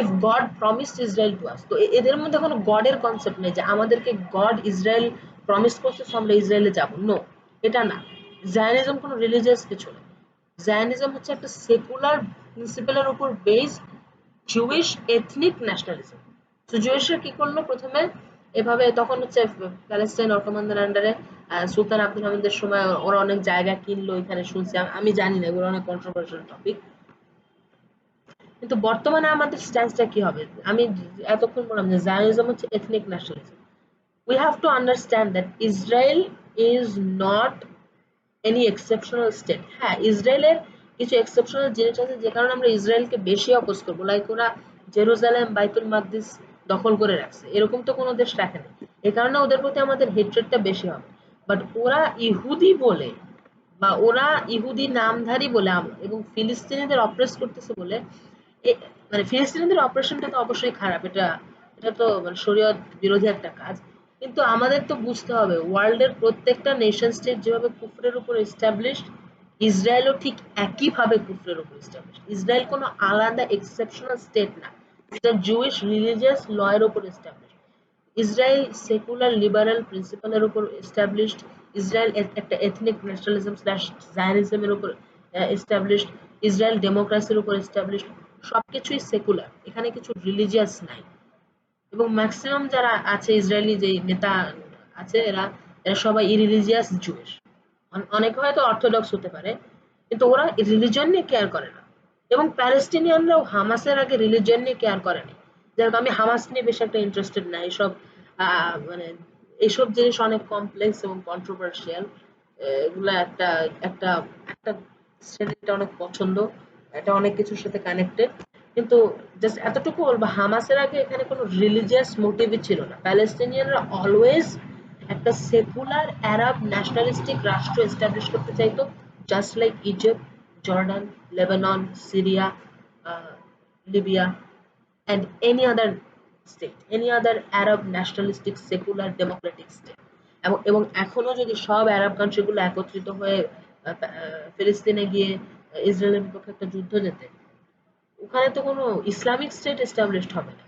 B: if God promised Israel to us. তো এদের মধ্যে কোনো গডের কনসেপ্ট নেই যে আমাদেরকে গড ইসরায়েল প্রমিস করছে সো আমরা ইসরায়েলে যাব, নো, এটা না। জায়নিজম কোনো রিলিজিয়াস কিছু না, জায়নিজম হচ্ছে একটা সেকুলার প্রিন্সিপালের উপর বেসড জুইশ এথনিক ন্যাশনালিজম। তো জুইশরা কি করলো প্রথমে, এভাবে তখন হচ্ছে প্যালেস্টাইন অটোমানদের আন্ডারে সুলতান আব্দুল হামিদের সময় ওরা অনেক জায়গা কিনলো, এখানে শুনছি, আমি জানি না, এগুলো অনেক কন্ট্রোভার্সিয়াল টপিক। কিন্তু বর্তমানে আমাদের স্ট্যান্সটা কি হবে? আমি এতক্ষণ বললাম যে জায়নিজম হচ্ছে ethnic nationalism. We have to understand that Israel is not any exceptional state. হ্যাঁ, ইসরায়েলের কিছু এক্সেপশনাল জিনিস আছে যে কারণে আমরা ইসরায়েলকে বেশি অপোজ করবো, লাইক ওরা জেরুজালেম বাইতুল মাকদিস দখল করে রাখছে, এরকম তো কোনো দেশ রাখেনি, এই কারণে ওদের প্রতি আমাদের হেট্রেডটা বেশি হবে। বাট ওরা ইহুদি বলে বা ওরা ইহুদি নামধারী বলে এবং ফিলিস্তিনিদের অপ্রেস করতেছে বলে মানে ফিলিস্তিনিদের অপারেশনটা তো অবশ্যই খারাপ, এটা এটা তো মানে শরীয়ত বিরোধী একটা কাজ। কিন্তু আমাদের তো বুঝতে হবে ওয়ার্ল্ডের প্রত্যেকটা নেশন স্টেট যেভাবে কুফরের উপর এস্টাবলিশড, ইসরায়েলও ঠিক একইভাবে কুফরের উপর এস্টাবলিশড। ইসরায়েল কোনো আলাদা এক্সেপশনাল স্টেট না, এটা জুইশ রিলিজিয়াস ল এর উপর এস্টাবলিশড। ইসরায়েল সেকুলার লিবারাল প্রিন্সিপালের উপর এস্টাবলিশড। ইসরায়েল একটা এথনিক ন্যাশনালিজম স্ল্যাশ জায়নিজমের উপর এস্টাবলিশড। ইসরায়েল ডেমোক্রেসির উপর এস্টাবলিশড। সবকিছুই সেকুলার, এখানে কিছু রিলিজিয়াস নাই। এবং ম্যাক্সিমাম যারা আছে ইসরায়েলি যে নেতা আছে এরা এরা সবাই ইরিলিজিয়াস জুইশ। অনেকে হয়তো অর্থোডক্স হতে পারে, কিন্তু ওরা রিলিজন নিয়ে কেয়ার করে না। এবং প্যালেস্টিনিয়ানরাও হামাসের আগে রিলিজন নিয়ে কেয়ার করেনি। যাই আমি হামাস নিয়ে বেশি একটা ইন্টারেস্টেড না, এসব মানে এইসব জিনিস অনেক কমপ্লেক্স এবং কন্ট্রোভার্সিয়াল। এগুলা একটা একটা একটা শ্রেণীটা অনেক পছন্দ, এটা অনেক কিছুর সাথে কানেক্টেড। কিন্তু জাস্ট এতটুকু বলবো, হামাসের আগে এখানে কোনো রিলিজিয়াস মোটিভই ছিল না। প্যালেস্টিনিয়ানরা অলওয়েজ একটা সেকুলার আরব ন্যাশনালিস্টিক রাষ্ট্র এস্টাবলিশ করতে চাইতো, just like Egypt, Jordan, Lebanon, Syria, Libya and any other state, any other Arab nationalistic secular democratic state। এবং এখনো যদি সব আরব কান্ট্রিগুলো একত্রিত হয়ে ফিলিস্তিনে গিয়ে ইসরায়েলের বিপক্ষে একটা যুদ্ধ যেতে, ওখানে তো কোনো ইসলামিক স্টেট এস্টাবলিশড হবে না,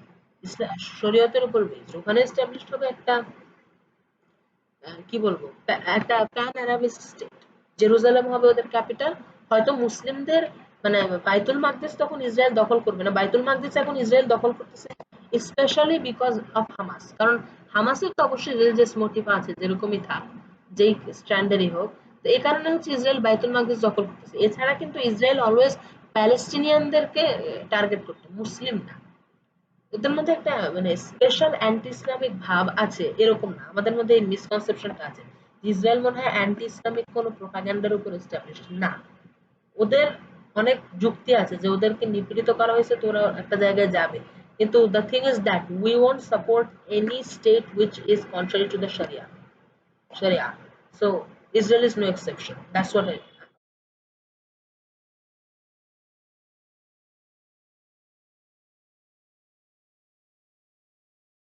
B: শরীয়তের উপর বেসড। ওখানে এস্টাবলিশড হবে একটা কি বলবো, একটা প্যান আরাবিস্ট স্টেট। জেরুজালেম হবে ওদের ক্যাপিটাল। হয়তো মুসলিমদের মানে বাইতুল মাকদিস তখন ইসরায়েল দখল করবে না, বাইতুল মাকদিস এখন ইসরায়েল দখল করতেছে স্পেশালি বিকজ অফ হামাস। কারণ হামাসের তো অবশ্যই রিলিজিয়াস মোটিভ আছে, যেরকমই থাক, যেই স্ট্যান্ডার্ডই হোক। তো এই কারণে হচ্ছে ইসরায়েল বাইতুল মাকদিস দখল করতেছে। এছাড়া কিন্তু ইসরায়েল অলওয়েজ প্যালেস্টিনিয়ানদেরকে টার্গেট করতো, মুসলিম না। ওদের মধ্যে একটা মানে স্পেশাল অ্যান্টি ইসলামিক ভাব আছে এরকম না, আমাদের মধ্যে এই মিসকনসেপশনটা আছে। ইসরায়েল মনে হয় অ্যান্টি ইসলামিক কোনো প্রোপাগ্যান্ডার উপর এস্টাবলিশড না। ওদের অনেক যুক্তি আছে যে ওদেরকে নিপীড়িত করা হয়েছে তো ওরা একটা জায়গায় যাবে। কিন্তু the thing is that we won't support any state which is contrary to the শরিয়া। So Israel is no exception. That's what